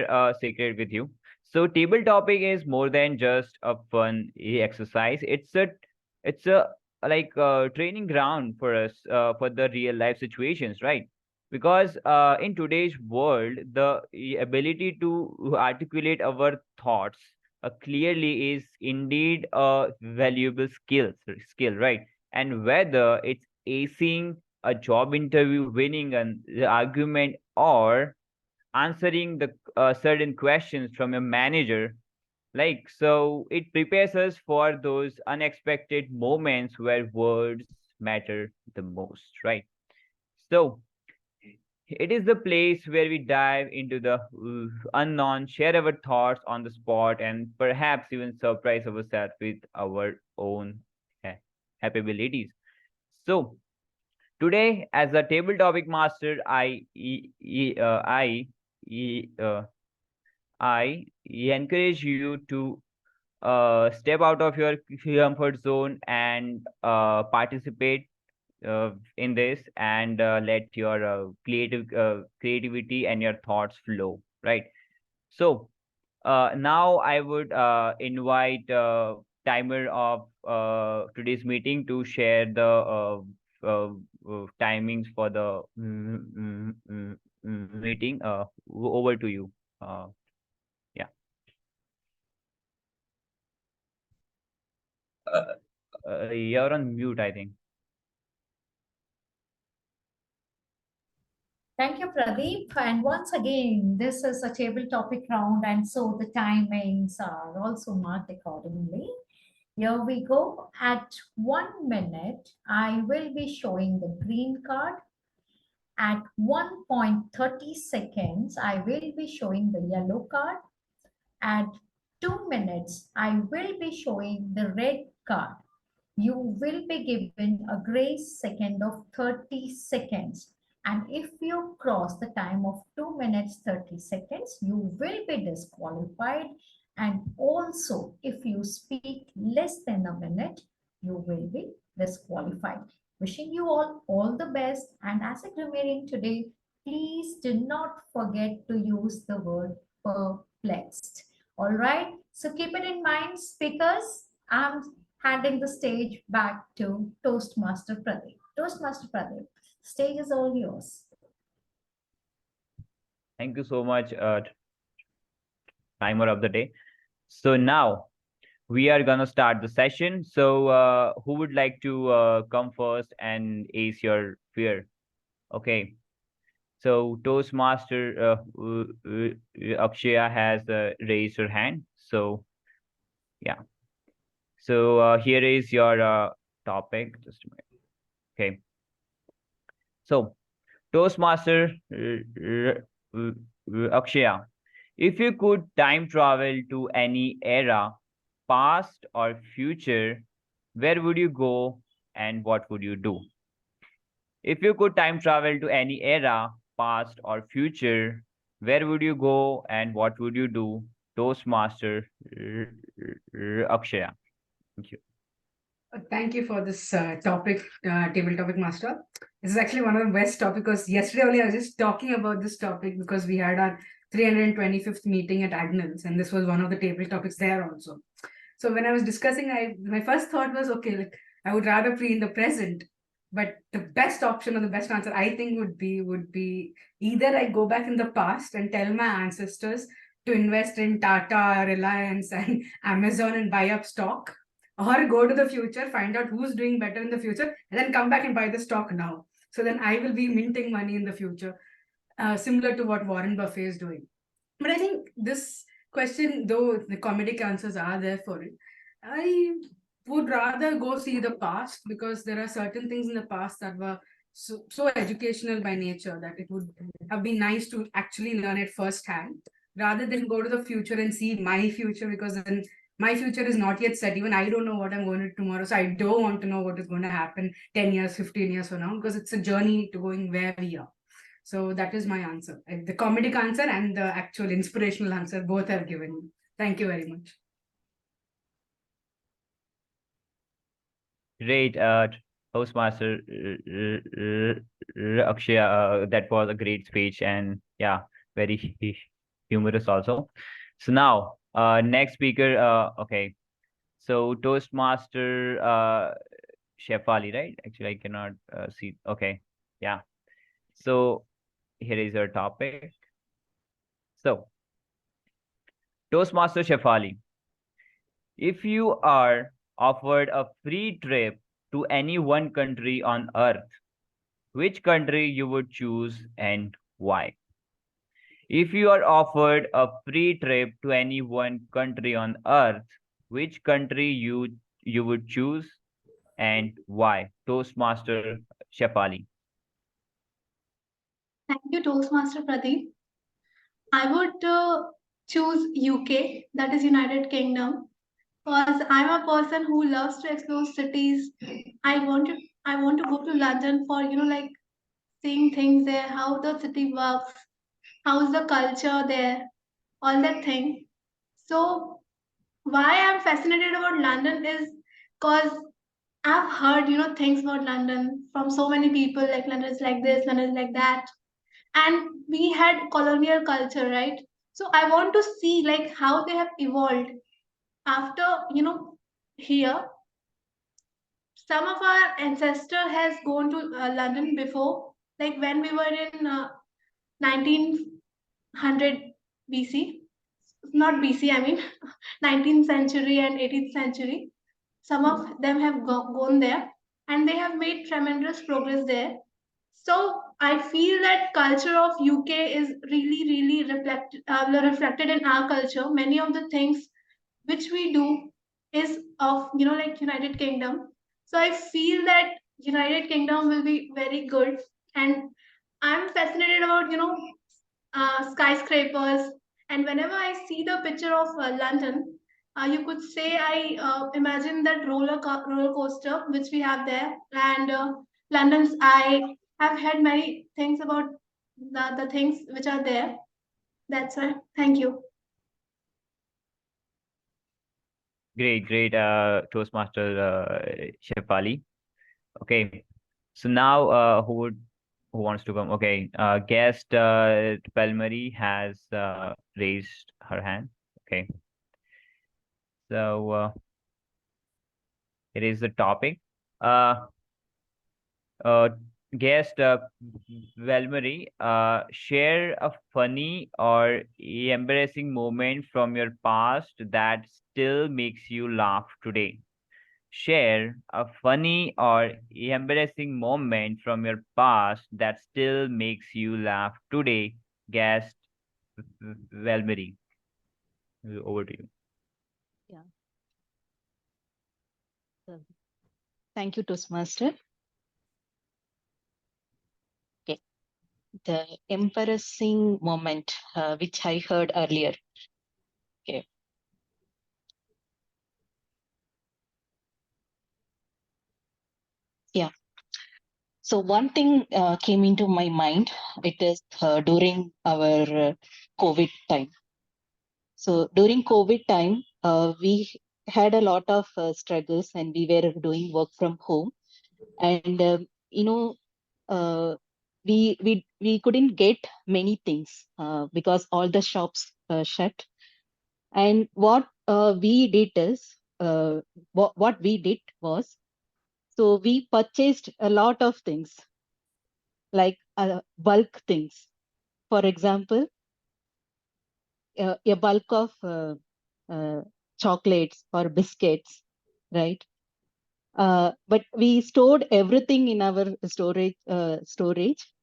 a secret with you. So table topic is more than just a fun exercise. It's a like a training ground for us for the real life situations, right? Because in today's world, the ability to articulate our thoughts clearly is indeed a valuable skill, right? And whether it's acing a job interview, winning an argument, or answering the certain questions from your manager, like, so it prepares us for those unexpected moments where words matter the most, right? So it is the place where we dive into the unknown, share our thoughts on the spot, and perhaps even surprise ourselves with our own capabilities. So today, as a table topic master, I encourage you to step out of your comfort zone and participate in this and let your creativity and your thoughts flow, right? So now I would invite timer of today's meeting to share the timings for the meeting. Over to you. Yeah. You're on mute, I think. Thank you, Pradeep. And once again, this is a table topic round, and so the timings are also marked accordingly. Here we go. At 1 minute, I will be showing the green card. At 1.30 seconds, I will be showing the yellow card. At 2 minutes, I will be showing the red card. You will be given a grace second of 30 seconds. And if you cross the time of 2 minutes 30 seconds, you will be disqualified. And also, if you speak less than a minute, you will be disqualified. Wishing you all the best. And as a grammarian today, please do not forget to use the word perplexed. All right. So keep it in mind, speakers. I'm handing the stage back to Toastmaster Pradeep. Toastmaster Pradeep, stage is all yours. Thank you so much, timer of the day. So now we are gonna start the session. So who would like to come first and ace your fear? Okay. So Toastmaster Akshaya has raised her hand. So yeah. So here is your topic. Just a minute. Okay. So Toastmaster Akshaya, if you could time travel to any era, past or future, where would you go and what would you do? If you could time travel to any era, past or future, where would you go and what would you do? Toastmaster Akshaya. Thank you. Thank you for this topic, table topic master. This is actually one of the best topics because yesterday only I was just talking about this topic because we had our 325th meeting at Agnel's and this was one of the table topics there also. So when I was discussing, my first thought was, okay, like I would rather be in the present, but the best option or the best answer I think would be either I go back in the past and tell my ancestors to invest in Tata, Reliance and Amazon and buy up stock, or go to the future, find out who's doing better in the future, and then come back and buy the stock now. So then I will be minting money in the future, similar to what Warren Buffett is doing. But I think this question, though the comedic answers are there for it, I would rather go see the past because there are certain things in the past that were so educational by nature that it would have been nice to actually learn it firsthand rather than go to the future and see my future, because then my future is not yet set. Even I don't know what I'm going to do tomorrow. So I don't want to know what is going to happen 10 years, 15 years from now, because it's a journey to going where we are. So that is my answer. The comedic answer and the actual inspirational answer, both have given me. Thank you very much. Great, Toastmaster Akshaya. That was a great speech and yeah, very humorous also. So now, next speaker. Okay, so Toastmaster Shefali, right? Actually, I cannot see. Okay, yeah. So here is your topic. So, Toastmaster Shefali, if you are offered a free trip to any one country on earth, which country you would choose and why? If you are offered a free trip to any one country on earth, which country you would choose and why? Toastmaster Shefali. Thank you, Toastmaster Pradeep. I would choose UK, that is United Kingdom, because I'm a person who loves to explore cities. I want to go to London for like seeing things there, how the city works, how's the culture there, all that thing. So why I'm fascinated about London is because I've heard, things about London from so many people, like London is like this, London is like that. And we had colonial culture, right? So I want to see like how they have evolved after, here. Some of our ancestor has gone to London before, like when we were in 1900 BC, not BC, I mean 19th century and 18th century. Some of them have gone there and they have made tremendous progress there. So I feel that culture of UK is really reflected in our culture. Many of the things which we do is of like United Kingdom. So I feel that United Kingdom will be very good, and I'm fascinated about skyscrapers. And whenever I see the picture of London, you could say I imagine that roller coaster which we have there, and London's Eye. I've heard many things about the things which are there. That's why. Thank you. Great, Toastmaster Shefali. Okay, so now who wants to come? Okay, guest Pelmari has raised her hand. Okay, so it is the topic. Guest Velmary, share a funny or embarrassing moment from your past that still makes you laugh today. Share a funny or embarrassing moment from your past that still makes you laugh today. Guest Velmary, over to you. Yeah. Thank you, Toastmaster. Okay. The embarrassing moment which I heard earlier. Okay. Yeah. So one thing came into my mind. It is during our COVID time. So during COVID time, we had a lot of struggles, and we were doing work from home. And we couldn't get many things because all the shops shut. And what we did is what we did was, so we purchased a lot of things, like bulk things. For example, a bulk of chocolates or biscuits, right? But we stored everything in our storage,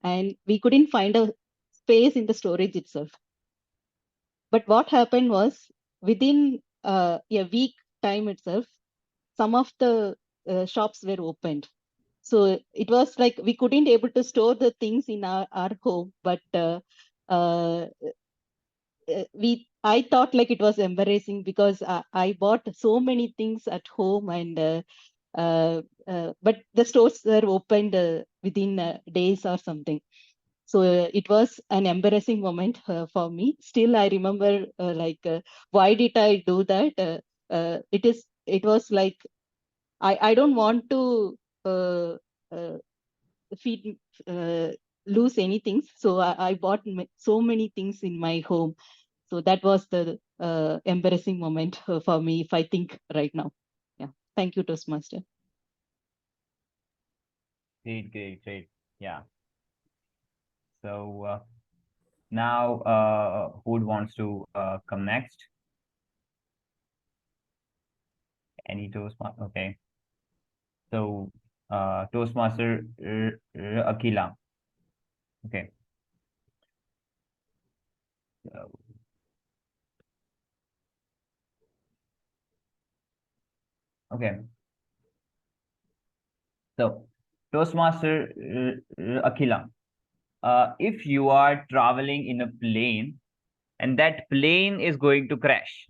and we couldn't find a space in the storage itself. But what happened was, within a week time itself, some of the shops were opened. So it was like we couldn't able to store the things in our home, but I thought like it was embarrassing because I bought so many things at home, and but the stores were opened within days or something. So it was an embarrassing moment for me. Still, I remember why did I do that? It was like I don't want to feed lose anything. So I bought so many things in my home. So that was the embarrassing moment for me, if I think right now. Yeah. Thank you, Toastmaster. Great. Yeah. So now who wants to come next? Any Toastmaster? Okay. So Toastmaster Akila. Okay. So, okay. So Toastmaster Akila. If you are traveling in a plane and that plane is going to crash,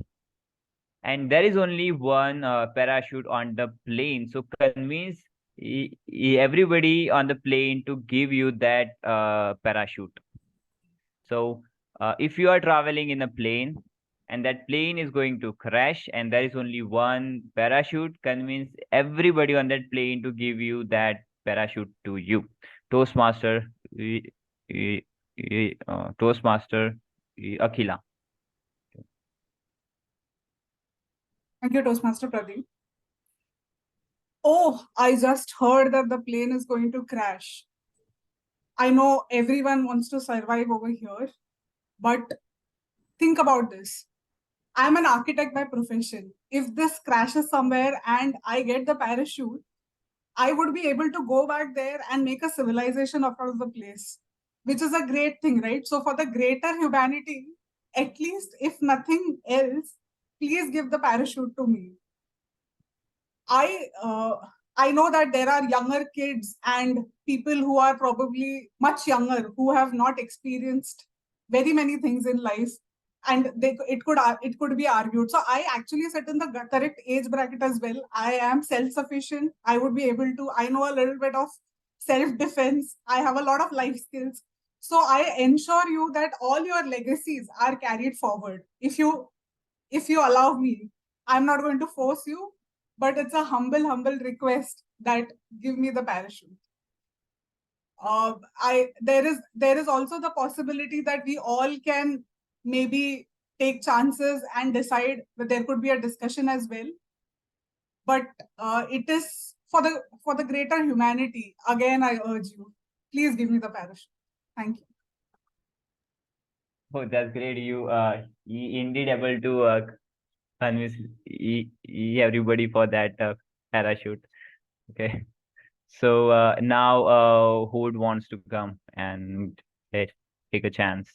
and there is only one parachute on the plane, so convince everybody on the plane to give you that parachute. So if you are traveling in a plane and that plane is going to crash, and there is only one parachute, convince everybody on that plane to give you that parachute to you. Toastmaster, Toastmaster Akhila. Thank you, Toastmaster Pradeep. Oh, I just heard that the plane is going to crash. I know everyone wants to survive over here, but think about this. I'm an architect by profession. If this crashes somewhere and I get the parachute, I would be able to go back there and make a civilization out of the place, which is a great thing, right? So for the greater humanity, at least if nothing else, please give the parachute to me. I know that there are younger kids and people who are probably much younger who have not experienced very many things in life, and it could be argued. So I actually sit in the correct age bracket as well. I am self-sufficient. I would be able to. I know a little bit of self-defense. I have a lot of life skills. So I ensure you that all your legacies are carried forward. If you allow me, I'm not going to force you, but it's a humble request that give me the parachute. There is also the possibility that we all can maybe take chances and decide that there could be a discussion as well. But it is for the greater humanity. Again, I urge you, please give me the parachute. Thank you. Oh, that's great. You indeed able to convince everybody for that parachute. Okay. So now who would wants to come and take a chance?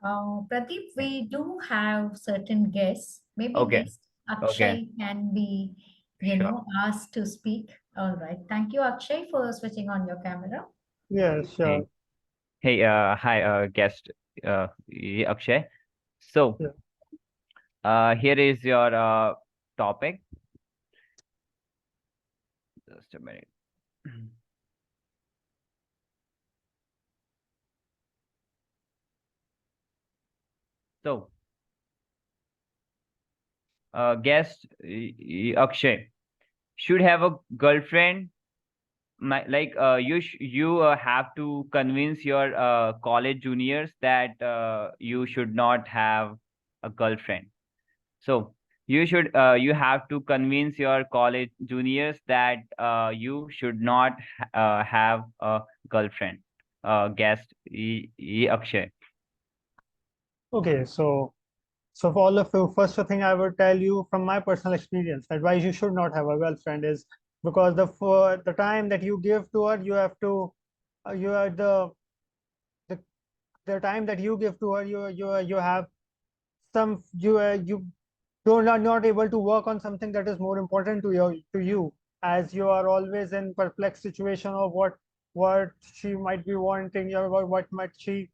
Pradeep, we do have certain guests. Maybe Okay. guest Akshay can be, Sure. asked to speak. All right. Thank you, Akshay, for switching on your camera. Yeah, sure. Hey, hi, guest Akshay. So, here is your topic. Just a minute. So, guest Akshay should have a girlfriend. You have to convince your college juniors that you should not have a girlfriend. So you have to convince your college juniors that you should not have a girlfriend. Guest Akshay. Okay, so for all of you, first thing I would tell you from my personal experience that why you should not have a girlfriend is because the time that you give to her, you have to you are the time that you give to her, you have some you don't are not able to work on something that is more important to you, as you are always in perplexed situation of what she might be wanting, or what might she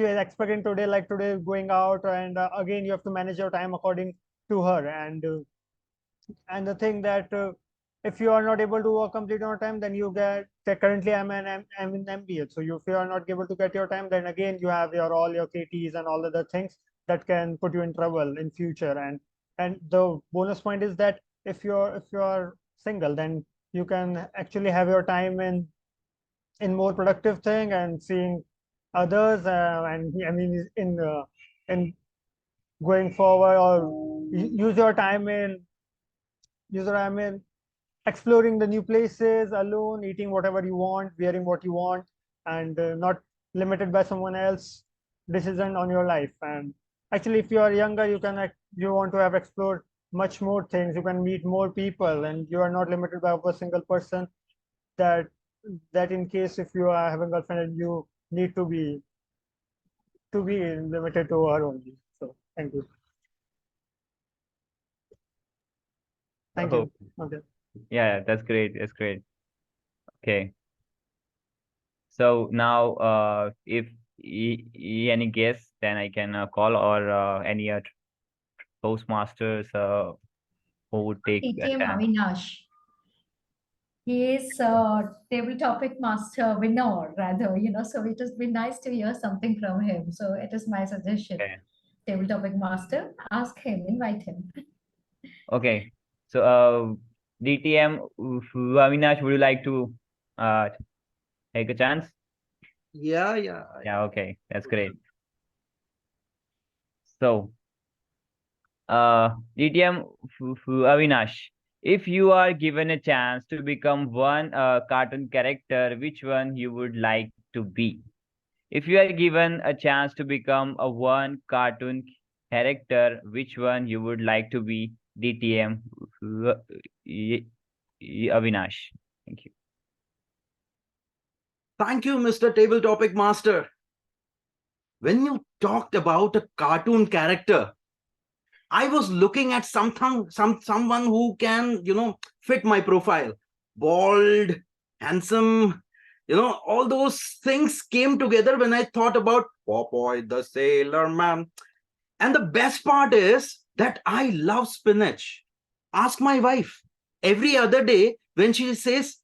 is expecting today, like today going out, and again you have to manage your time according to her. And the thing that if you are not able to work complete on time, then you get currently I'm in MBA. So if you are not able to get your time, then again you have all your KTs and all other things that can put you in trouble in future. And the bonus point is that if you're single, then you can actually have your time in more productive thing and seeing others, and I mean in going forward, or use your time in exploring the new places alone, eating whatever you want, wearing what you want, and not limited by someone else decision on your life. And actually, if you are younger, you want to have explored much more things, you can meet more people, and you are not limited by a single person, that in case if you are having a girlfriend and you need to be limited to her only. So thank you. Thank you. Okay. Yeah, that's great. That's great. Okay. So now, if any guests, then I can call, or any Toastmasters who would take a TM chance. Avinash. He is a table topic master winner, rather, so it has been nice to hear something from him. So it is my suggestion. Okay. Table topic master. Ask him, invite him. Okay. So, DTM, Avinash, would you like to take a chance? Yeah. Yeah, okay. That's great. So, DTM, Avinash, if you are given a chance to become one cartoon character, which one you would like to be? If you are given a chance to become a one cartoon character, which one you would like to be? DTM, Avinash. Thank you. Thank you, Mr. Table Topic Master. When you talked about a cartoon character, I was looking at someone who can, fit my profile. Bald, handsome, all those things came together when I thought about Popeye the Sailor Man. And the best part is that I love spinach. Ask my wife. Every other day when she says,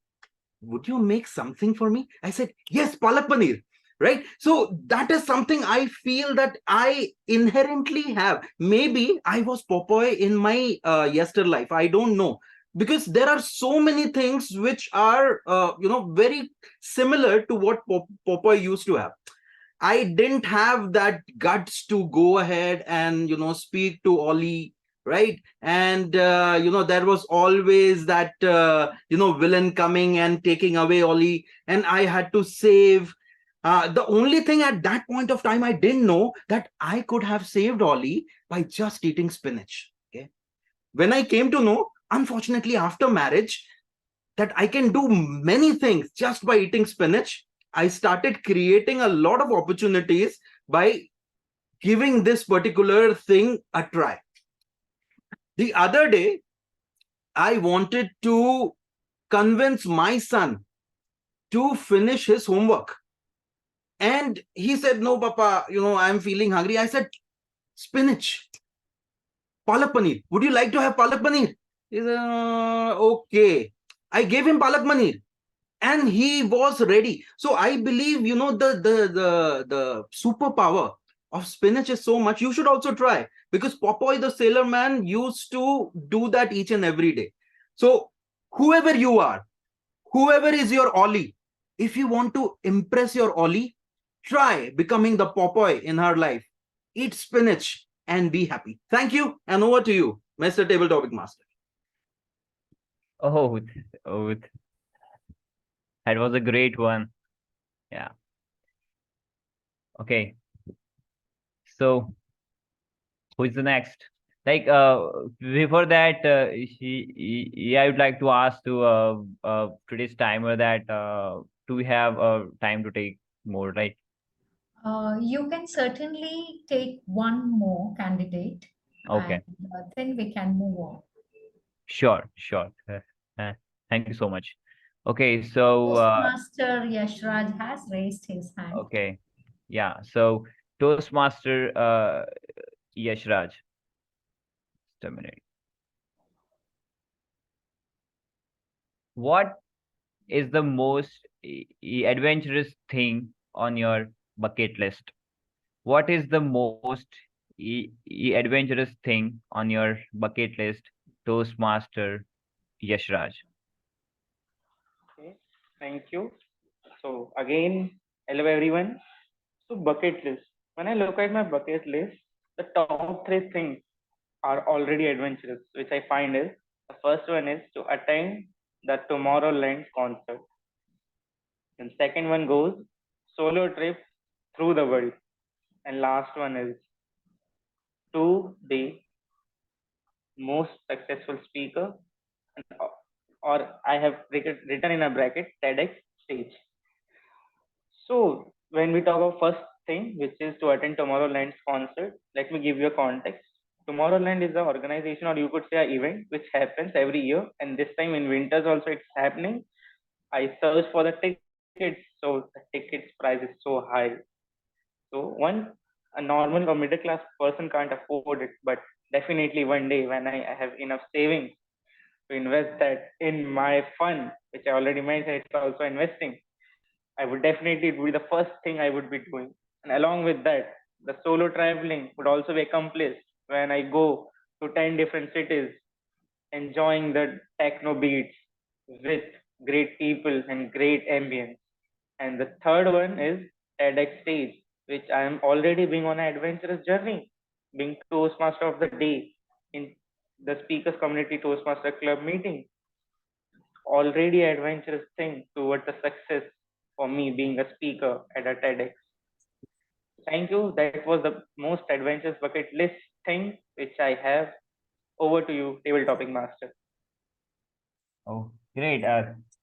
would you make something for me? I said, yes, palak paneer. Right. So that is something I feel that I inherently have. Maybe I was Popeye in my yester life. I don't know. Because there are so many things which are, very similar to what Popeye used to have. I didn't have that guts to go ahead and, speak to Ollie, right? And, there was always that, villain coming and taking away Ollie, and I had to save. The only thing at that point of time, I didn't know that I could have saved Ollie by just eating spinach. Okay. When I came to know, unfortunately, after marriage, that I can do many things just by eating spinach, I started creating a lot of opportunities by giving this particular thing a try. The other day, I wanted to convince my son to finish his homework. And he said, no, Papa, I'm feeling hungry. I said, spinach, palak paneer. Would you like to have palak paneer? He said, okay. I gave him palak paneer. And he was ready. So I believe, the superpower of spinach is so much. You should also try, because Popeye the Sailor Man used to do that each and every day. So whoever you are, whoever is your Ollie, if you want to impress your Ollie, try becoming the Popeye in her life. Eat spinach and be happy. Thank you. And over to you, Mr. Table Topic Master. Oh, that was a great one. Yeah. Okay. So, who is the next? Like, before that, I would like to ask to today's timer that do we have time to take more, right? You can certainly take one more candidate. Okay. And then we can move on. Sure. Thank you so much. Okay, so Toastmaster Yashraj has raised his hand. okay, yeah. So Toastmaster Yashraj, just a minute. What is the most adventurous thing on your bucket list? What is the most adventurous thing on your bucket list, Toastmaster Yashraj? Okay, thank you. So again, hello everyone. So bucket list. When I look at my bucket list, the top three things are already adventurous, which I find is the first one is to attend the Tomorrowland concert. And second one goes solo trip through the world. And last one is to be most successful speaker, or I have written in a bracket TEDx stage. So when we talk about first thing, which is to attend Tomorrowland's concert, let me give you a context. Tomorrowland is an organization, or you could say an event, which happens every year, and this time in winters also it's happening. I searched for the tickets, so the tickets price is so high. So a normal or middle class person can't afford it, but definitely one day when I have enough savings to invest that in my fund, which I already mentioned, it's also investing. I would definitely, it would be the first thing I would be doing. And along with that, the solo traveling would also be accomplished when I go to 10 different cities, enjoying the techno beats with great people and great ambience. And the third one is TEDx stage, which I am already being on an adventurous journey, being Toastmaster of the day in the Speakers Community Toastmaster Club meeting. Already adventurous thing towards the success for me being a speaker at a TEDx. Thank you. That was the most adventurous bucket list thing which I have. Over to you, table topic master. Oh, great.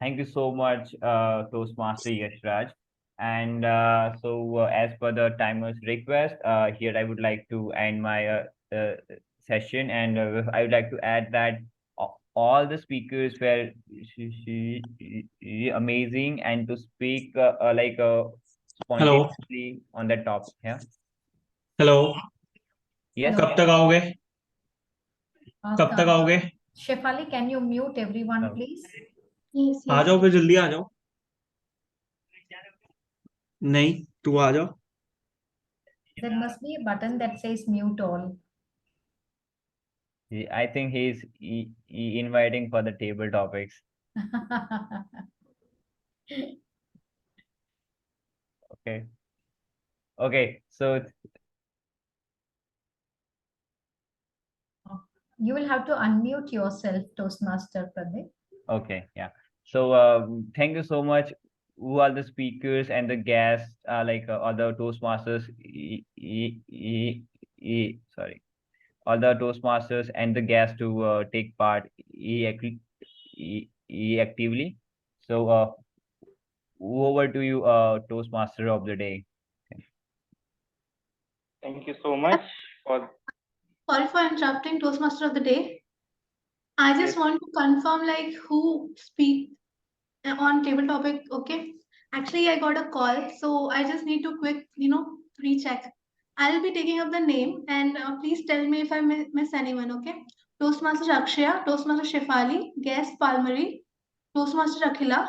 Thank you so much, Toastmaster Yashraj. And as per the timer's request, here I would like to end my session, and I would like to add that all the speakers were amazing and to speak spontaneously on that topic. Yeah. Hello Yes. कब तक आओगे कब तक आओगे Shefali, can you mute everyone, No. please? Yes, uh yes. जाओ फिर जल्दी आ जाओ नहीं तू आ जाओ There must be a button that says mute all. I think he's inviting for the table topics. Okay. Okay. So You will have to unmute yourself, Toastmaster Pradeep. okay, yeah. So thank you so much, who are the speakers and the guests, all the Toastmasters, sorry, all the Toastmasters and the guests to take part actively. So over to you, Toastmaster of the day. Thank you so much for. Sorry for interrupting, Toastmaster of the day. I just Yes. want to confirm like who speak on table topic. Okay. Actually, I got a call, so I just need to quick, recheck. I'll be taking up the name, and please tell me if I miss anyone. Okay. Toastmaster Akshaya, Toastmaster Shefali, guest Palmari, Toastmaster Akhila,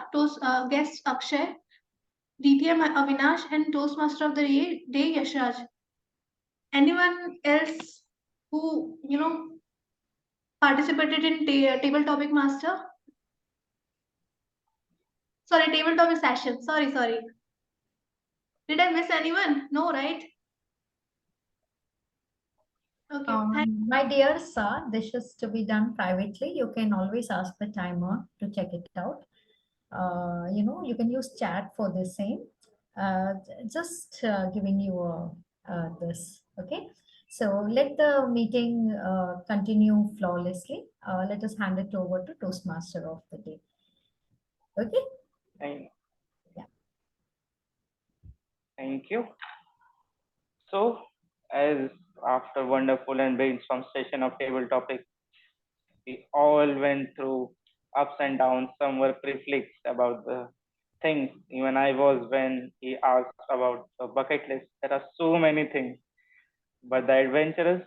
guest Akshay, DTM Avinash, and Toastmaster of the day Yashraj. Anyone else who participated in table topic master? Sorry, table topic session. Sorry. Did I miss anyone? No, right? Okay. My dear sir, this is to be done privately. You can always ask the timer to check it out. You can use chat for the same. Just giving you this. Okay. So let the meeting continue flawlessly. Let us hand it over to Toastmaster of the day. Okay. Thank you. So, as after wonderful and brainstorm session of table topics, we all went through ups and downs. Some were perplexed about the things. Even I was when he asked about the bucket list. There are so many things, but the adventurous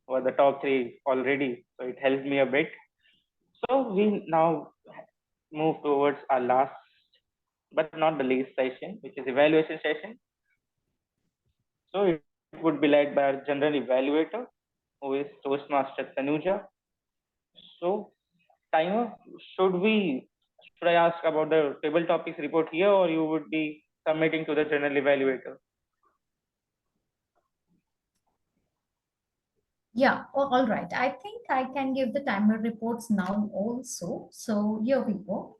were the top three already. So it helped me a bit. So we now move towards our last, but not the least session, which is evaluation session. So it would be led by our general evaluator, who is Toastmaster Tanuja. So, timer, should I ask about the table topics report here, or you would be submitting to the general evaluator? Yeah, all right. I think I can give the timer reports now also. So here we go.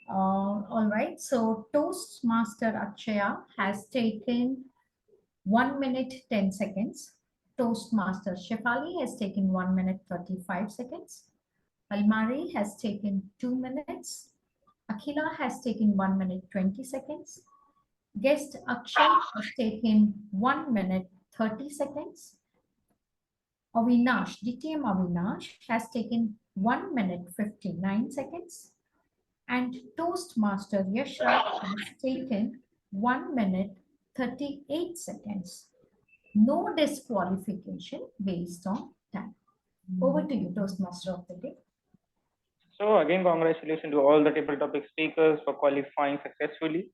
All right. So Toastmaster Akshaya has taken 1 minute 10 seconds. Toastmaster Shefali has taken 1 minute 35 seconds. Almari has taken 2 minutes. Akhila has taken 1 minute 20 seconds. Guest Akshay has taken 1 minute 30 seconds. Avinash, DTM Avinash has taken 1 minute 59 seconds. And Toastmaster Yashraj has taken 1 minute 38 seconds. No disqualification based on time. Over to you, Toastmaster of the day. So again, congratulations to all the table topic speakers for qualifying successfully.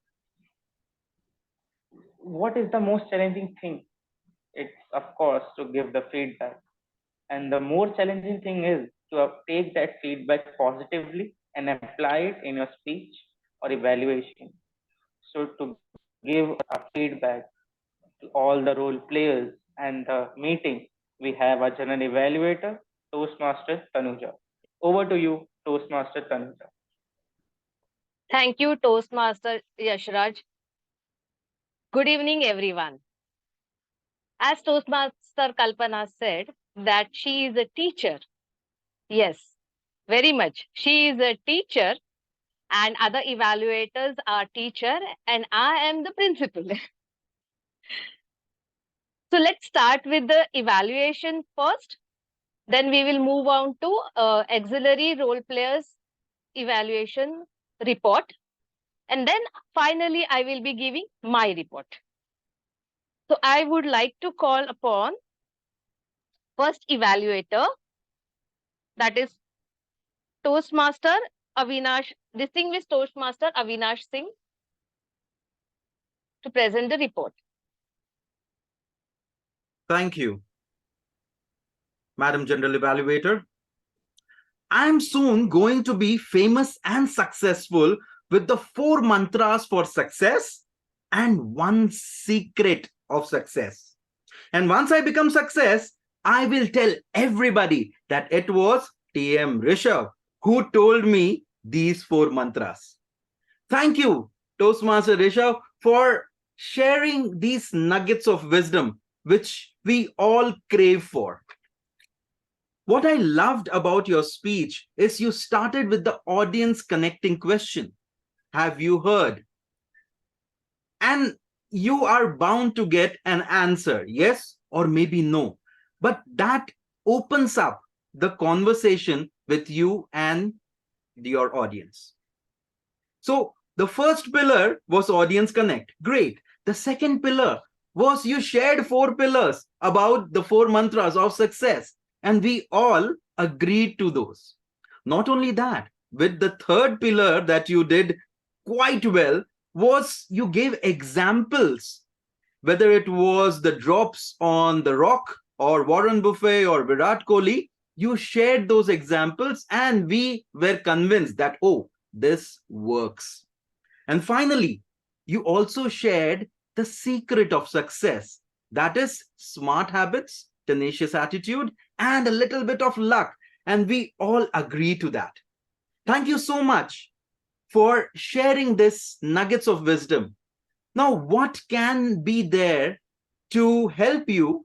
What is the most challenging thing it's of course to give the feedback. And the more challenging thing is to take that feedback positively and apply it in your speech or evaluation. So to give a feedback to all the role players and the meeting, we have a general evaluator, Toastmaster Tanuja. Over to you, Toastmaster Tanuja. Thank you, Toastmaster Yashraj. Good evening, everyone. As Toastmaster Kalpana said, that she is a teacher. Yes, very much. She is a teacher, and other evaluators are teacher, and I am the principal. So let's start with the evaluation first. Then we will move on to auxiliary role players evaluation report. And then finally, I will be giving my report. So I would like to call upon first evaluator, that is Toastmaster Avinash, distinguished Toastmaster Avinash Singh, to present the report. Thank you, Madam General Evaluator. I'm soon going to be famous and successful with the 4 mantras for success and 1 secret of success. And once I become success, I will tell everybody that it was TM Rishabh who told me these 4 mantras. Thank you, Toastmaster Rishabh, for sharing these nuggets of wisdom which we all crave for. What I loved about your speech is you started with the audience connecting question. Have you heard? And you are bound to get an answer, yes or maybe no. But that opens up the conversation with you and your audience. So the first pillar was audience connect. Great. The second pillar was you shared 4 pillars about the 4 mantras of success. And we all agreed to those. Not only that, with the third pillar that you did quite well was you gave examples, whether it was the drops on the rock or Warren Buffett or Virat Kohli, you shared those examples and we were convinced that, oh, this works. And finally, you also shared the secret of success. That is smart habits, tenacious attitude, and a little bit of luck. And we all agree to that. Thank you so much for sharing this nuggets of wisdom. Now, what can be there to help you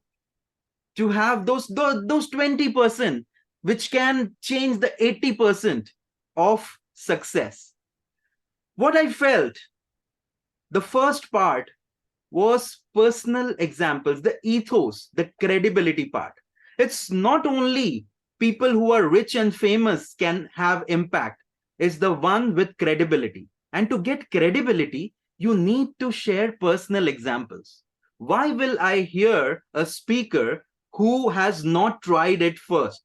to have those 20% which can change the 80% of success? What I felt, the first part was personal examples, the ethos, the credibility part. It's not only people who are rich and famous can have impact. It's the one with credibility. And to get credibility, you need to share personal examples. Why will I hear a speaker who has not tried it first?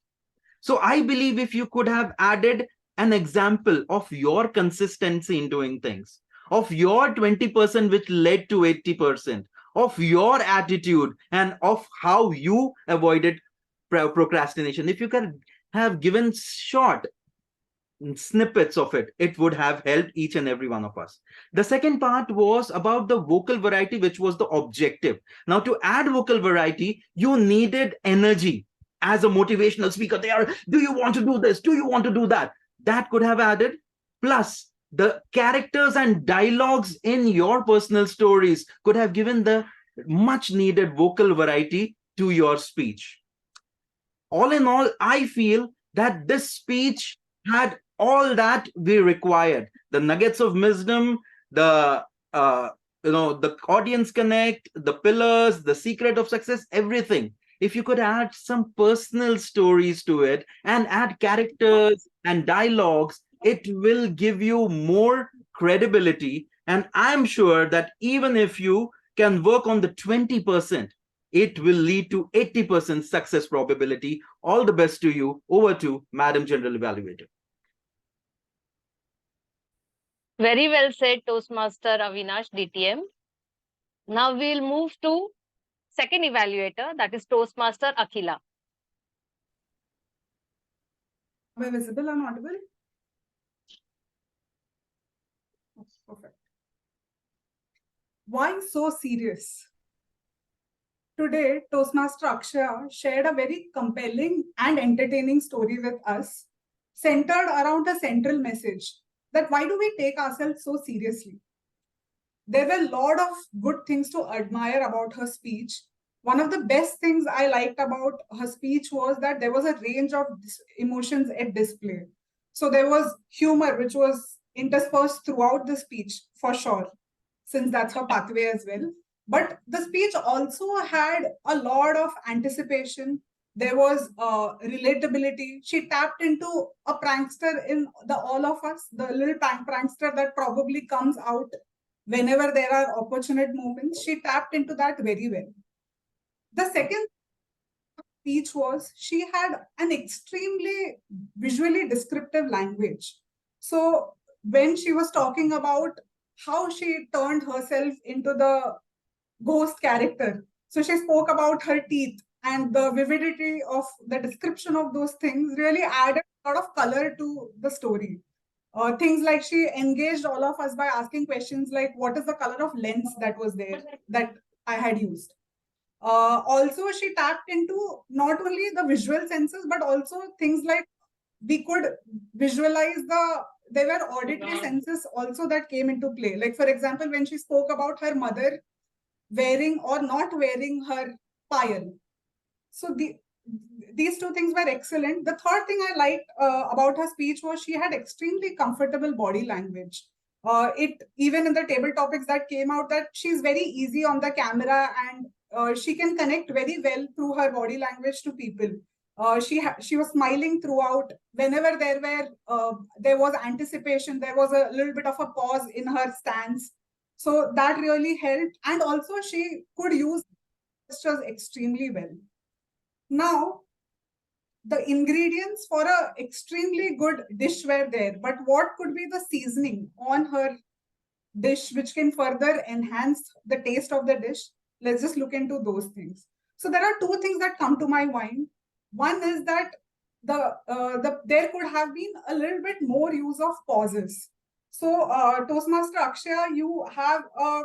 So I believe if you could have added an example of your consistency in doing things, of your 20% which led to 80%, of your attitude and of how you avoided procrastination. If you could have given short snippets of it, it would have helped each and every one of us. The second part was about the vocal variety, which was the objective. Now, to add vocal variety, you needed energy. As a motivational speaker, do you want to do this? Do you want to do that? That could have added. Plus, the characters and dialogues in your personal stories could have given the much needed vocal variety to your speech. All in all, I feel that this speech had all that we required: the nuggets of wisdom, the the audience connect, the pillars, the secret of success, everything. If you could add some personal stories to it and add characters and dialogues, it will give you more credibility. And I'm sure that even if you can work on the 20%, it will lead to 80% success probability. All the best to you. Over to Madam General Evaluator. Very well said, Toastmaster Avinash, DTM. Now we'll move to second evaluator, that is Toastmaster Akhila. Am I visible and audible? Perfect. Why so serious? Today, Toastmaster Akshaya shared a very compelling and entertaining story with us, centered around a central message that why do we take ourselves so seriously? There were a lot of good things to admire about her speech. One of the best things I liked about her speech was that there was a range of emotions at display. So there was humor, which was interspersed throughout the speech, for sure, since that's her pathway as well. But the speech also had a lot of anticipation. There was relatability. She tapped into a prankster in the all of us, the little prankster that probably comes out whenever there are opportune moments. She tapped into that very well. The second speech was she had an extremely visually descriptive language. So when she was talking about how she turned herself into the ghost character, so she spoke about her teeth, and the vividity of the description of those things really added a lot of color to the story. Things like she engaged all of us by asking questions like, what is the color of lens that was there that I had used? Also, she tapped into not only the visual senses, but also things like we could visualize there were auditory senses also that came into play. Like, for example, when she spoke about her mother wearing or not wearing her payal. So these two things were excellent. The third thing I liked about her speech was she had extremely comfortable body language. It even in the table topics that came out that she's very easy on the camera, and she can connect very well through her body language to people. She was smiling throughout. Whenever there was anticipation, there was a little bit of a pause in her stance. So that really helped. And also she could use gestures extremely well. Now, the ingredients for a extremely good dish were there, but what could be the seasoning on her dish which can further enhance the taste of the dish? Let's just look into those things. So there are two things that come to my mind. One is that there could have been a little bit more use of pauses. So Toastmaster Akshaya, you have a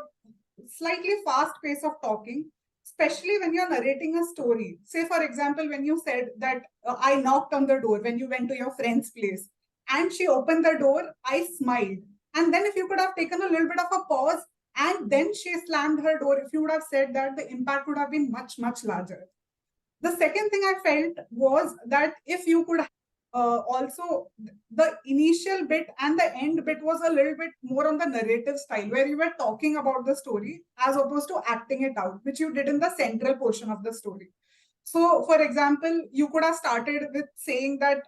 slightly fast pace of talking, especially when you're narrating a story. Say, for example, when you said that I knocked on the door when you went to your friend's place and she opened the door, I smiled. And then if you could have taken a little bit of a pause and then she slammed her door, if you would have said that, the impact would have been much, much larger. The second thing I felt was that if you could also, the initial bit and the end bit was a little bit more on the narrative style, where you were talking about the story as opposed to acting it out, which you did in the central portion of the story. So, for example, you could have started with saying that,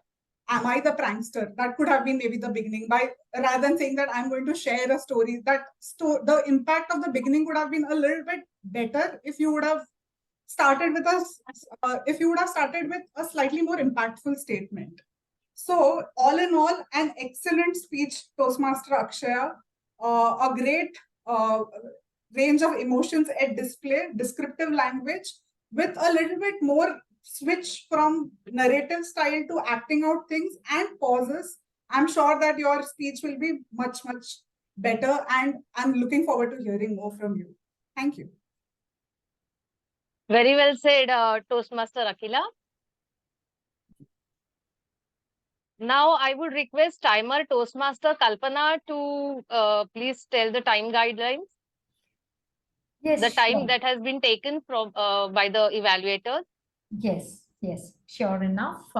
am I the prankster? That could have been maybe the beginning, by rather than saying that I'm going to share a story. The impact of the beginning would have been a little bit better if you would have started with a slightly more impactful statement. So, all in all, an excellent speech, Toastmaster Akshaya, a great range of emotions at display, descriptive language, with a little bit more switch from narrative style to acting out things and pauses. I'm sure that your speech will be much, much better, and I'm looking forward to hearing more from you. Thank you. Very well said, Toastmaster Akhila. Now, I would request timer Toastmaster Kalpana to please tell the time guidelines. Yes, the time sure. that has been taken from by the evaluators. Yes, sure enough.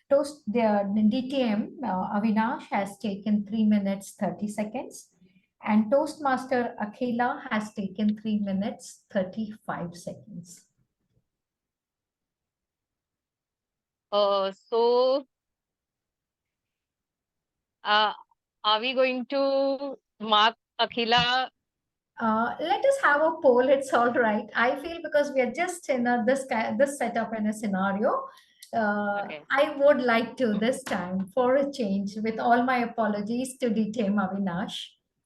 The DTM Avinash has taken 3 minutes 30 seconds, and Toastmaster Akhila has taken 3 minutes 35 seconds. So, are we going to mark Akhila? Let us have a poll. It's all right. I feel because we are just in this setup in a scenario. Okay. I would like to this time, for a change, with all my apologies to DTM Avinash,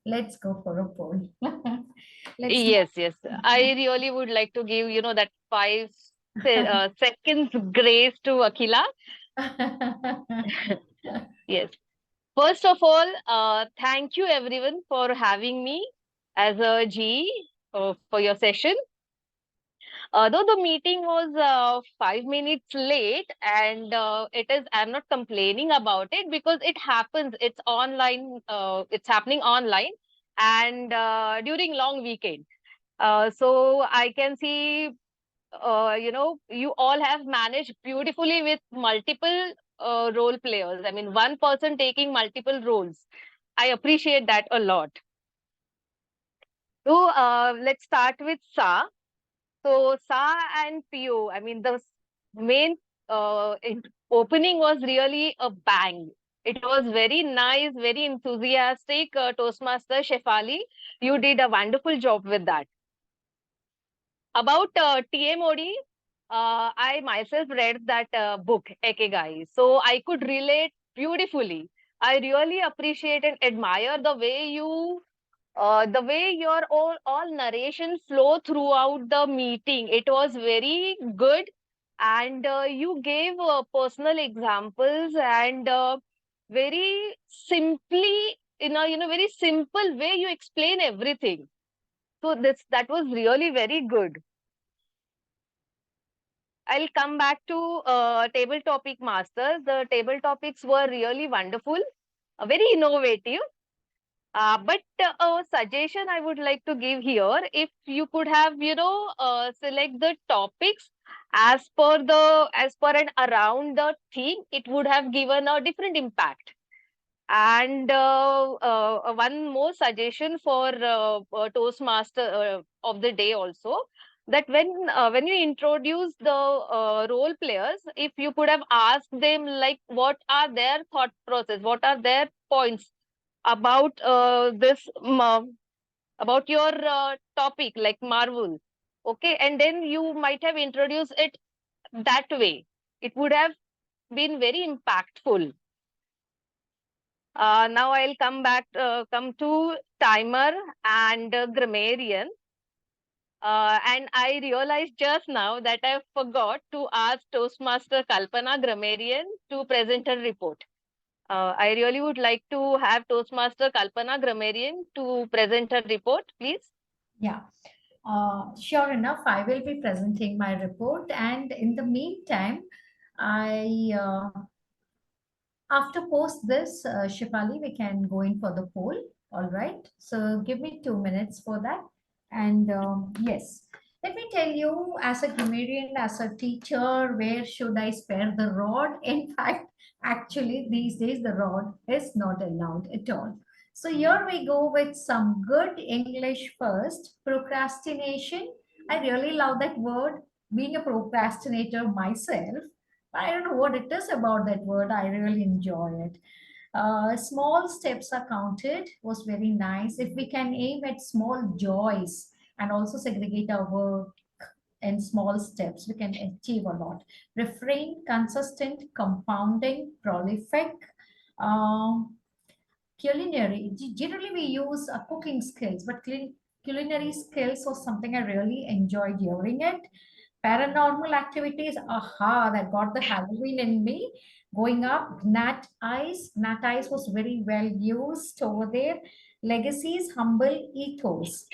let's go for a poll. Let's Yes, yes. I really would like to give, that 5 seconds grace to Akhila. Yes. First of all, thank you everyone for having me as a G for your session. Though the meeting was 5 minutes late, and I'm not complaining about it because it happens. It's online. It's happening online, and during long weekend. So I can see, you all have managed beautifully with multiple role players. I mean, one person taking multiple roles. I appreciate that a lot. So let's start with Sa. So Sa and Pio, I mean, the main opening was really a bang. It was very nice, very enthusiastic. Toastmaster Shefali, you did a wonderful job with that. About TMOD, I myself read that book, Ekegai. So I could relate beautifully. I really appreciate and admire the way your all narration flow throughout the meeting. It was very good, and you gave personal examples, and very simply, in a very simple way, you explain everything. So that was really very good. I'll come back to table topic masters. The table topics were really wonderful, very innovative. But a suggestion I would like to give here, if you could have, select the topics as per and around the theme, it would have given a different impact. And one more suggestion for Toastmaster of the day also, that when you introduce the role players, if you could have asked them like what are their thought process, what are their points about about your topic like Marvel, okay, and then you might have introduced it that way. It would have been very impactful. Now I'll come to timer and grammarian. And I realized just now that I forgot to ask Toastmaster Kalpana grammarian to present her report. I really would like to have Toastmaster Kalpana grammarian to present her report, please. Yeah. Sure enough, I will be presenting my report, and in the meantime, after post this, Shifali, we can go in for the poll. All right. So give me 2 minutes for that. And yes, let me tell you, as a grammarian, as a teacher, where should I spare the rod? In fact, actually, these days the rod is not allowed at all. So here we go with some good English first. Procrastination. I really love that word. Being a procrastinator myself, I don't know what it is about that word. I really enjoy it. Small steps are counted was very nice. If we can aim at small joys and also segregate our work in small steps, we can achieve a lot. Refrain, consistent, compounding, prolific. Culinary, generally we use cooking skills, but culinary skills was something I really enjoyed hearing it. Paranormal activities, aha, that got the Halloween in me. Going up, Nat Eyes. Nat Eyes was very well used over there. Legacies, humble ethos.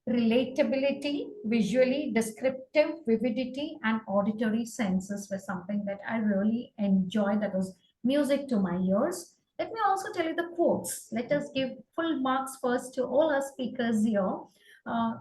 Relatability, visually descriptive, vividity, and auditory senses were something that I really enjoyed. That was music to my ears. Let me also tell you the quotes. Let us give full marks first to all our speakers here.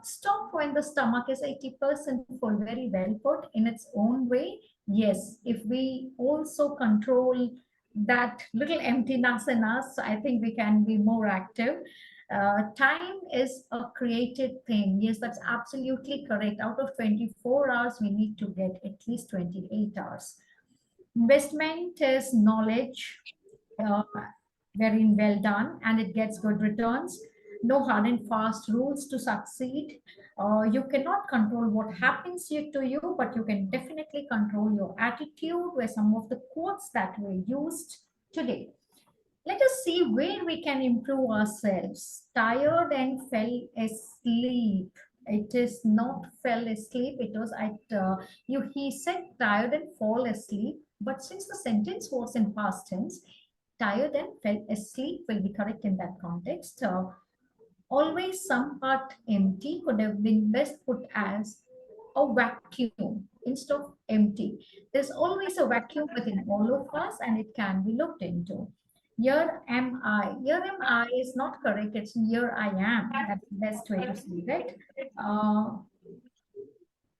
Stop when the stomach is 80% full, very well put in its own way. Yes, if we also control that little emptiness in us, I think we can be more active. Time is a created thing. Yes, that's absolutely correct. Out of 24 hours, we need to get at least 28 hours. Investment is knowledge, very well done, and it gets good returns. No hard and fast rules to succeed. You cannot control what happens to you, but you can definitely control your attitude, were some of the quotes that were used today. Let us see where we can improve ourselves. Tired and fell asleep. It is not fell asleep. It was he said tired and fall asleep. But since the sentence was in past tense, tired and fell asleep will be correct in that context. Always some part empty could have been best put as a vacuum instead of empty. There's always a vacuum within all of us and it can be looked into. Here am I. Here am I is not correct. It's here I am. That's the best way to see it.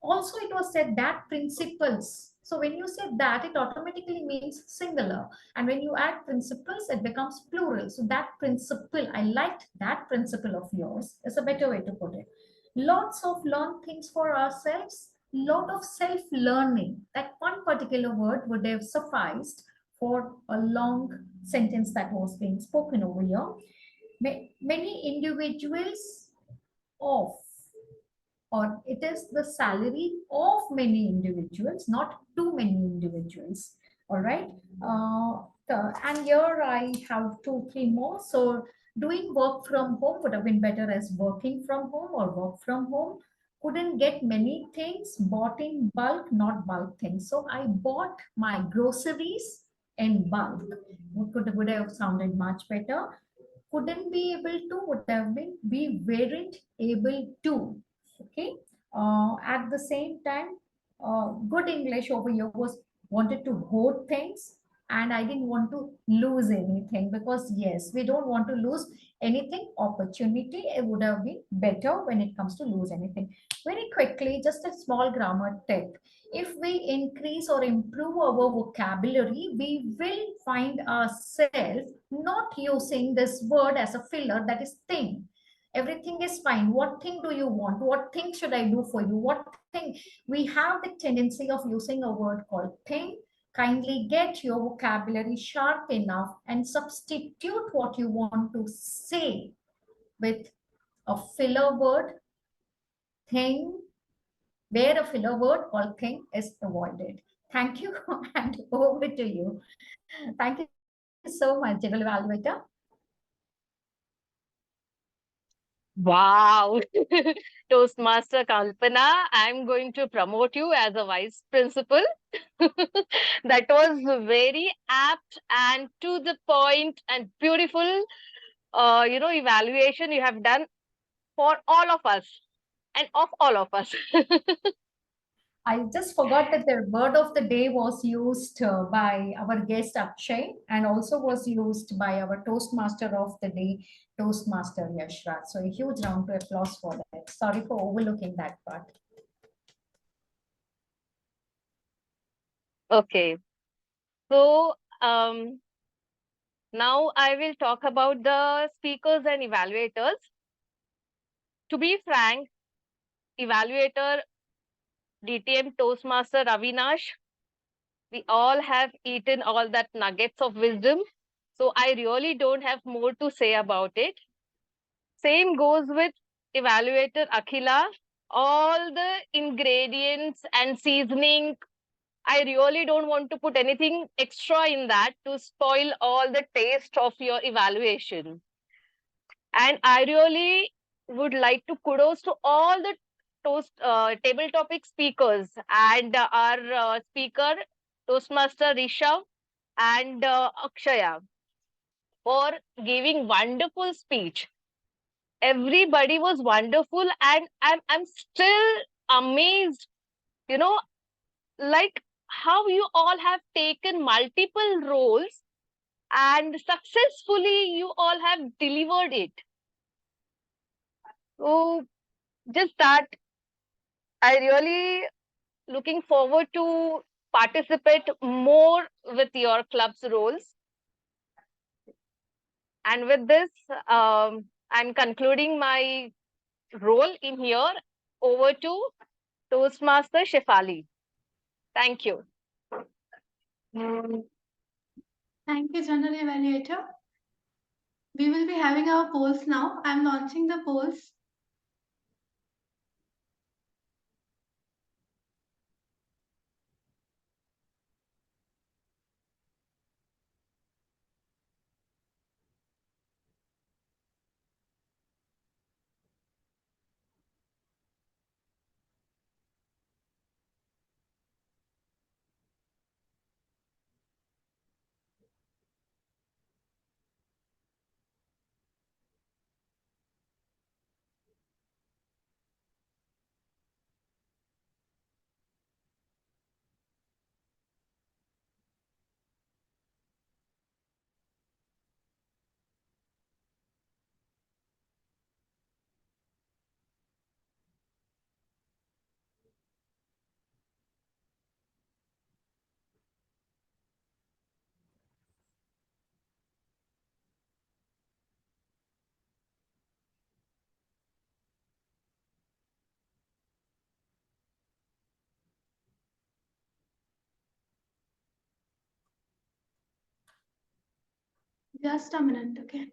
Also, it was said that principles. So when you say that, it automatically means singular. And when you add principles, it becomes plural. So that principle, I liked that principle of yours, is a better way to put it. Lots of learn things for ourselves, lot of self-learning. That one particular word would have sufficed for a long sentence that was being spoken over here. Many individuals of, or it is the salary of many individuals, not too many individuals. All right. And here I have 2-3 more. So doing work from home would have been better as working from home or work from home. Couldn't get many things, bought in bulk, not bulk things. So I bought my groceries in bulk. Would have sounded much better. Couldn't be able to would have been we weren't able to. Okay. At the same time, good English over here was wanted to hoard things, and I didn't want to lose anything because yes, we don't want to lose anything. Opportunity, it would have been better when it comes to lose anything. Very quickly, just a small grammar tip. If we increase or improve our vocabulary, we will find ourselves not using this word as a filler, that is thing. Everything is fine. What thing do you want? What thing should I do for you? What thing? We have the tendency of using a word called thing. Kindly get your vocabulary sharp enough and substitute what you want to say with a filler word, thing, where a filler word called thing is avoided. Thank you, and over to you. Thank you so much, General Evaluator. Wow. Toastmaster Kalpana, I'm going to promote you as a vice principal. That was very apt and to the point and beautiful, evaluation you have done for all of us and of all of us. I just forgot that the word of the day was used by our guest Akshay and also was used by our Toastmaster of the day, Toastmaster Yashraj. So a huge round of applause for that. Sorry for overlooking that part. Okay. So now I will talk about the speakers and evaluators. To be frank, evaluator DTM Toastmaster Avinash, we all have eaten all that nuggets of wisdom. So I really don't have more to say about it. Same goes with evaluator Akhila. All the ingredients and seasoning, I really don't want to put anything extra in that to spoil all the taste of your evaluation. And I really would like to kudos to all the table topic speakers and our speaker, Toastmaster Rishabh and Akshaya, for giving wonderful speech. Everybody was wonderful, and I'm still amazed, like how you all have taken multiple roles and successfully you all have delivered it. So just that, I really looking forward to participate more with your club's roles. And with this, I'm concluding my role in here. Over to Toastmaster Shefali. Thank you. Thank you, General Evaluator. We will be having our polls now. I'm launching the polls. Just a minute, okay?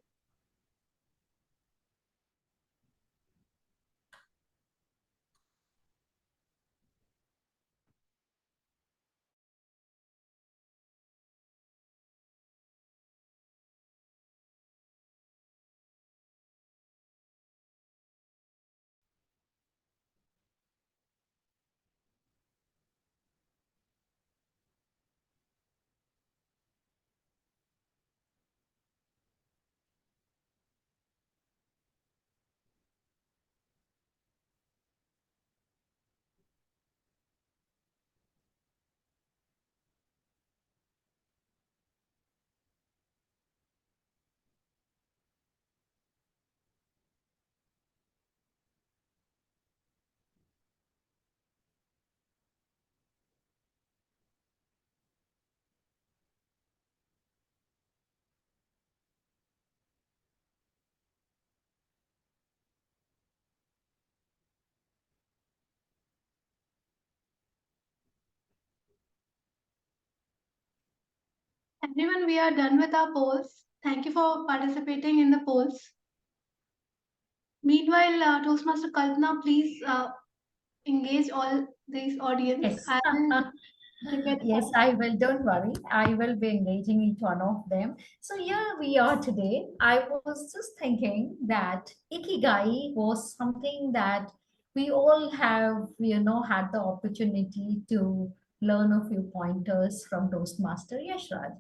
Everyone, we are done with our polls. Thank you for participating in the polls. Meanwhile, Toastmaster Kalpana, please engage all these audience. Yes. Yes, I will. Don't worry. I will be engaging each one of them. So here we are today. I was just thinking that Ikigai was something that we all have, had the opportunity to learn a few pointers from Toastmaster Yashraj.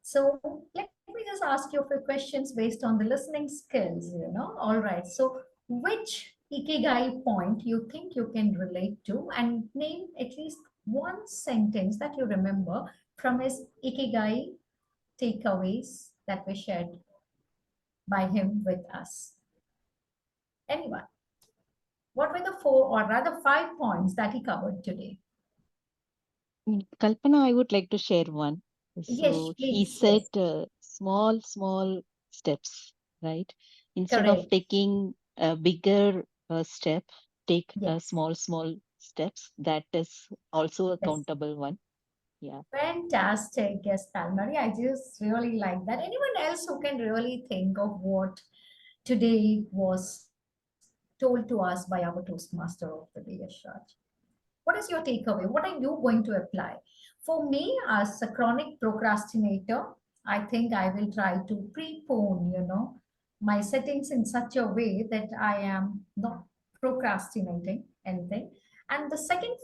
So let me just ask you a few questions based on the listening skills. All right. So which Ikigai point you think you can relate to, and name at least one sentence that you remember from his Ikigai takeaways that were shared by him with us. Anyone? What were the 4 or rather 5 points that he covered today? Kalpana, I would like to share one. Yes, So he please. said small steps, right? Instead of Correct. taking a bigger step, take Yes. small steps. That is also a Yes. countable one. Yeah. Fantastic. Yes, Palmari. I just really like that. Anyone else who can really think of what today was told to us by our Toastmaster of the day, Yashraj? What is your takeaway? What are you going to apply? For me, as a chronic procrastinator, I think I will try to prepone, my settings in such a way that I am not procrastinating anything. And the second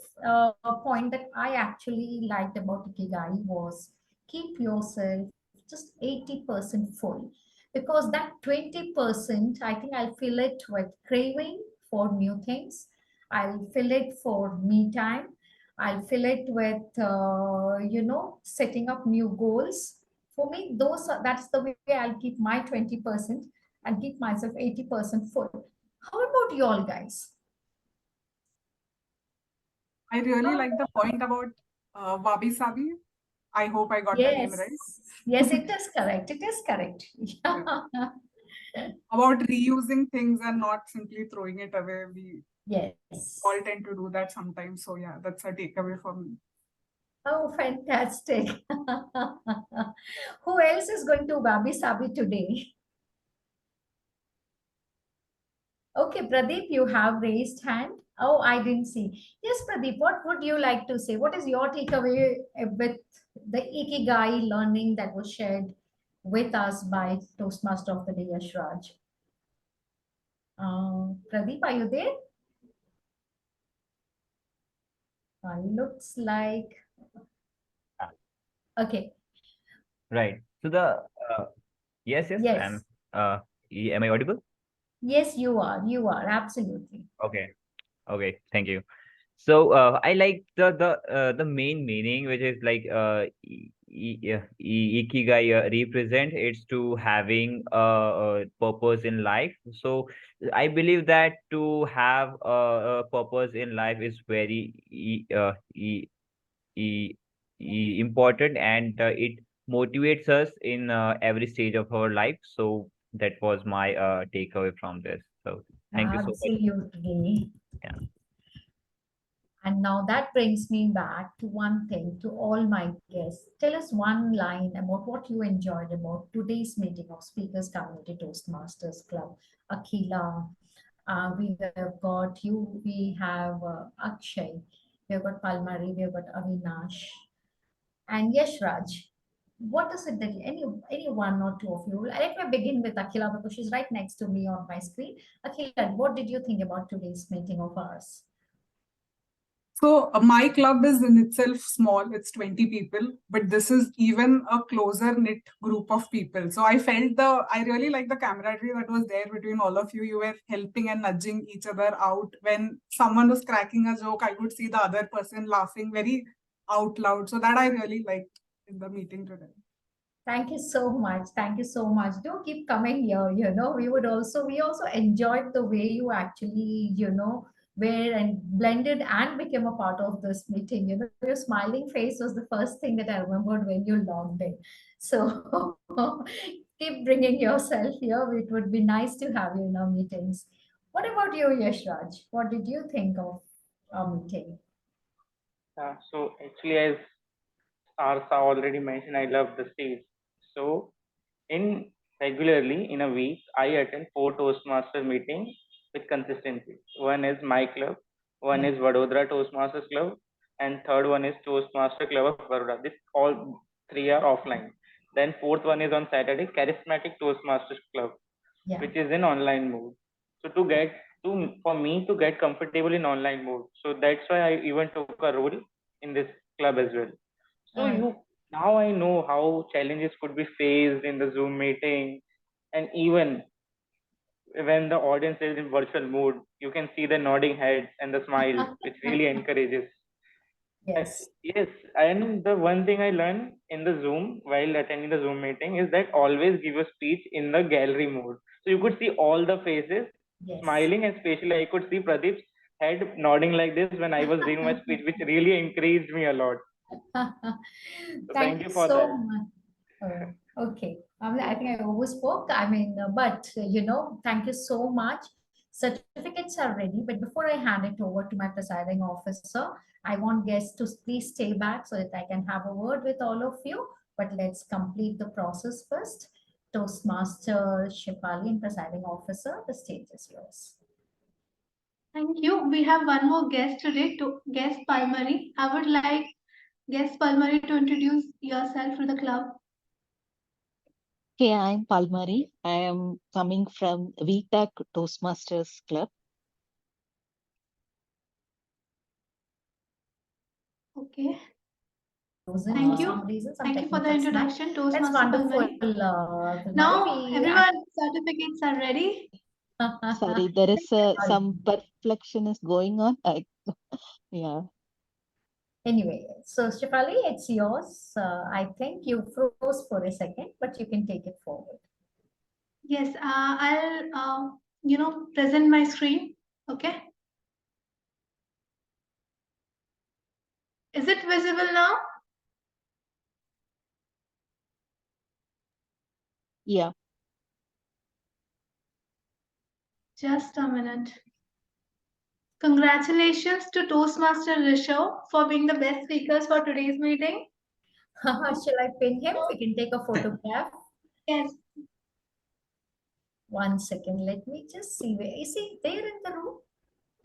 point that I actually liked about Ikigai was keep yourself just 80% full, because that 20%, I think I'll fill it with craving for new things. I'll fill it for me time. I'll fill it with, setting up new goals. For me, that's the way I'll keep my 20% and keep myself 80% full. How about you all guys? I really like the point about Wabi Sabi. I hope I got the name right. Yes, it is correct. It is correct. About reusing things and not simply throwing it away. We Yes. all tend to do that sometimes. So yeah, that's a takeaway for me. Oh, fantastic. Who else is going to Wabi Sabi today? Okay, Pradeep, you have raised hand. Oh, I didn't see. Yes, Pradeep, what would you like to say? What is your takeaway with the Ikigai learning that was shared with us by Toastmaster of the Day, Yashraj? Pradeep, are you there? Looks like... Okay. Right. So the yes, Yes. am I audible? Yes, you are. You are absolutely. Okay, thank you. So I like the main meaning, which is like ikigai represent it's to having a purpose in life. So I believe that to have a purpose in life is very important, and it motivates us in every stage of our life. So that was my takeaway from this. So thank you so much. Absolutely. Yeah. And now that brings me back to one thing to all my guests. Tell us one line about what you enjoyed about today's meeting of Speakers Community Toastmasters Club. Akila, we have got you, we have Akshay, we have got Palmari, we have got Avinash, and Yashraj. What is it that any one or two of you? Let me begin with Akila because she's right next to me on my screen. Akila, what did you think about today's meeting of ours? So my club is in itself small, it's 20 people, but this is even a closer knit group of people. So I really like the camaraderie that was there between all of you. You were helping and nudging each other out. When someone was cracking a joke, I could see the other person laughing very out loud. So that I really liked in the meeting today. Thank you so much. Thank you so much. Do keep coming here. We also enjoyed the way you actually, were and blended and became a part of this meeting. Your smiling face was the first thing that I remembered when you logged in. So keep bringing yourself here. It would be nice to have you in our meetings. What about you, Yashraj? What did you think of our meeting? So actually, as Arsa already mentioned, I love the stage. So regularly in a week, I attend 4 Toastmaster meetings with consistency. One is my club, one is Vadodara Toastmasters Club, and third one is Toastmaster Club of Baroda. This all 3 are offline. Then fourth one is on Saturday, Charismatic Toastmasters Club, which is in online mode. So for me to get comfortable in online mode, so that's why I even took a role in this club as well. So now I know how challenges could be faced in the Zoom meeting, and even when the audience is in virtual mode, you can see the nodding heads and the smile, which really encourages. Yes. Yes, and the one thing I learned in the Zoom while attending the Zoom meeting is that always give a speech in the gallery mode. So you could see all the faces smiling, especially I could see Pradeep's head nodding like this when I was doing my speech, which really encouraged me a lot. Thank you for so that. much. Okay. I think I overspoke. But thank you so much. Certificates are ready, but before I hand it over to my presiding officer, I want guests to please stay back so that I can have a word with all of you. But let's complete the process first. Toastmaster Shefali and presiding officer, the stage is yours. Thank you. We have one more guest today, guest Palmari. I would like guest Palmari to introduce yourself to the club. Okay, I'm Palmari. I am coming from VTAC Toastmasters Club. Okay. Thank you. Thank you for the introduction, Toastmaster Palmari. Now, everyone, certificates are ready. Sorry, there is some perfection is going on. Yeah. Anyway, so Shefali, it's yours. I think you froze for a second, but you can take it forward. Yes, I'll present my screen. Okay. Is it visible now? Yeah. Just a minute. Congratulations to Toastmaster Rishabh for being the best speakers for today's meeting. Shall I pin him? We can take a photograph. Yes. 1 second. Let me just see. Is he there in the room?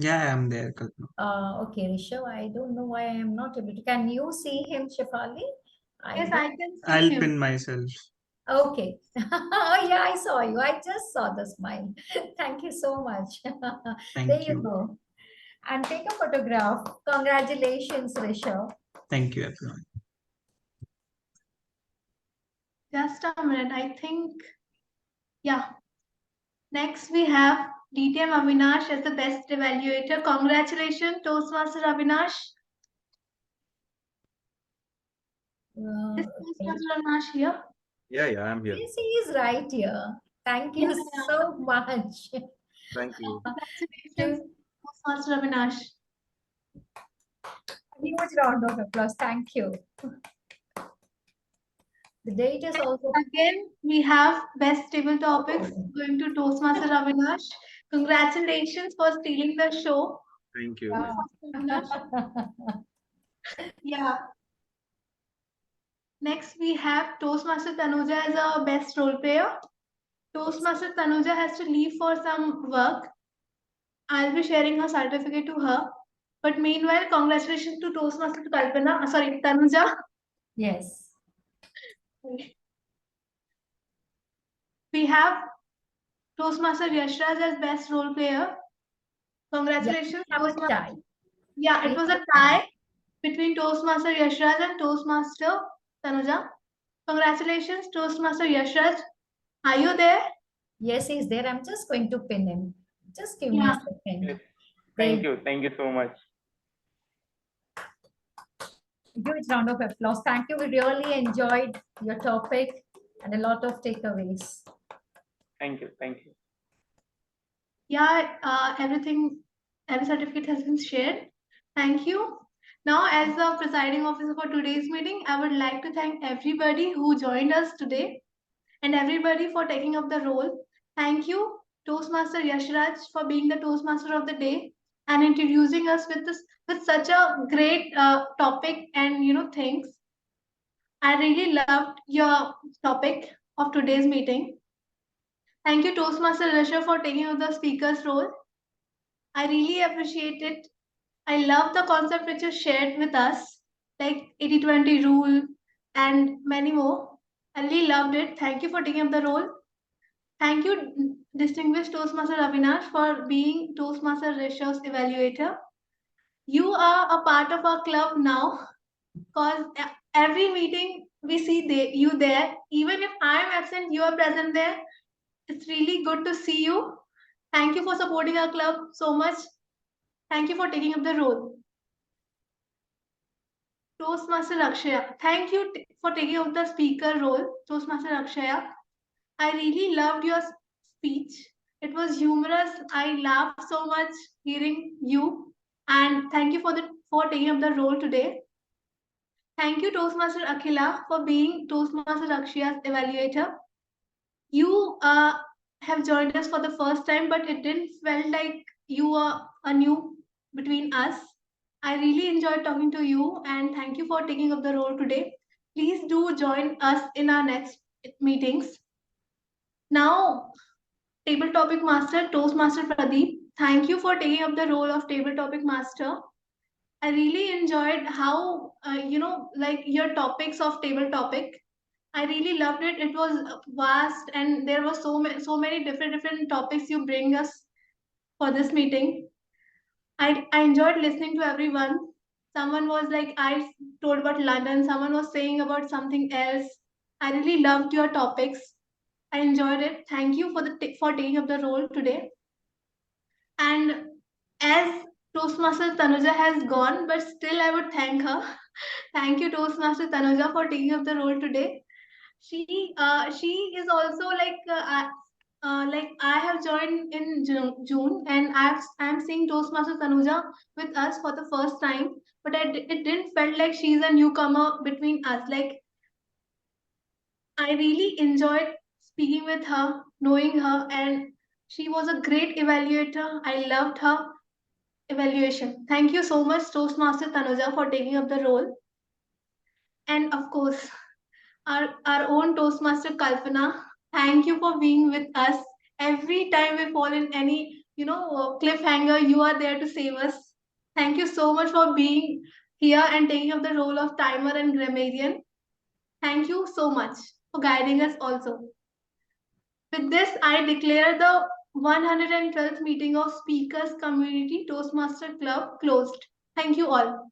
Yeah, I'm there, Kalpana. Okay, Rishabh, I don't know why I am not able to. Can you see him, Shefali? Yes, I can see I'll him. pin myself. Okay. Oh, yeah, I saw you. I just saw the smile. Thank you so much. There you go. And take a photograph. Congratulations, Rishabh. Thank you, everyone. Just a minute. I think, yeah. Next, we have TM Avinash as the best evaluator. Congratulations, Toastmaster Avinash. Is Toastmaster Avinash here? Yeah, I'm here. Yes, he is right here. Thank you so much. Thank you. Congratulations, Toastmaster Avinash. A huge round of applause. Thank you. The date is also. Again, we have best table topics going to Toastmaster Avinash. Congratulations for stealing the show Thank you. Yeah. Next, we have Toastmaster Tanuja as our best role player. Toastmaster Tanuja has to leave for some work. I'll be sharing her certificate to her. But meanwhile, congratulations to Toastmaster Kalpana. Sorry, Tanuja. Yes. We have Toastmaster Yashraj as best role player. Congratulations, Have a Toastmaster. tie. Yeah, it was a tie between Toastmaster Yashraj and Toastmaster Tanuja. Congratulations, Toastmaster Yashraj. Are you there? Yes, he's there. I'm just going to pin him. Just give me a Yeah. second. Yes. Thank you. Thank you so much. Huge round of applause. Thank you. We really enjoyed your topic and a lot of takeaways. Thank you. Thank you. Yeah, every certificate has been shared. Thank you. Now, as the presiding officer for today's meeting, I would like to thank everybody who joined us today and everybody for taking up the role. Thank you, Toastmaster Yashraj, for being the Toastmaster of the day and introducing us with such a great topic and things. I really loved your topic of today's meeting. Thank you, Toastmaster Risha, for taking up the speaker's role. I really appreciate it. I love the concept which you shared with us, like 80-20 rule and many more. I really loved it. Thank you for taking up the role. Thank you, distinguished Toastmaster Avinash, for being Toastmaster Risha's evaluator. You are a part of our club now because every meeting we see you there. Even if I am absent, you are present there. It's really good to see you. Thank you for supporting our club so much. Thank you for taking up the role. Toastmaster Akshaya, thank you for taking up the speaker role, Toastmaster Akshaya. I really loved your speech. It was humorous. I laughed so much hearing you. And thank you for taking up the role today. Thank you, Toastmaster Akhila, for being Toastmaster Akshaya's evaluator. You have joined us for the first time, but it didn't felt like you were a new between us. I really enjoyed talking to you and thank you for taking up the role today. Please do join us in our next meetings. Now, Table Topic Master, Toastmaster Pradeep, thank you for taking up the role of Table Topic Master. I really enjoyed how, like your topics of table topic. I really loved it. It was vast and there were so many different topics you bring us for this meeting. I enjoyed listening to everyone. Someone was like, I told about London. Someone was saying about something else. I really loved your topics. I enjoyed it. Thank you for taking up the role today. And as Toastmaster Tanuja has gone, but still I would thank her. Thank you, Toastmaster Tanuja, for taking up the role today. She is also like I have joined in June and I'm seeing Toastmaster Tanuja with us for the first time, but it didn't felt like she's a newcomer between us. Like I really enjoyed speaking with her, knowing her, and she was a great evaluator. I loved her evaluation. Thank you so much, Toastmaster Tanuja, for taking up the role. And of course, our own Toastmaster Kalpana, thank you for being with us. Every time we fall in any cliffhanger, you are there to save us. Thank you so much for being here and taking up the role of timer and grammarian. Thank you so much for guiding us also. With this, I declare the 112th meeting of Speakers Community Toastmaster Club closed. Thank you all.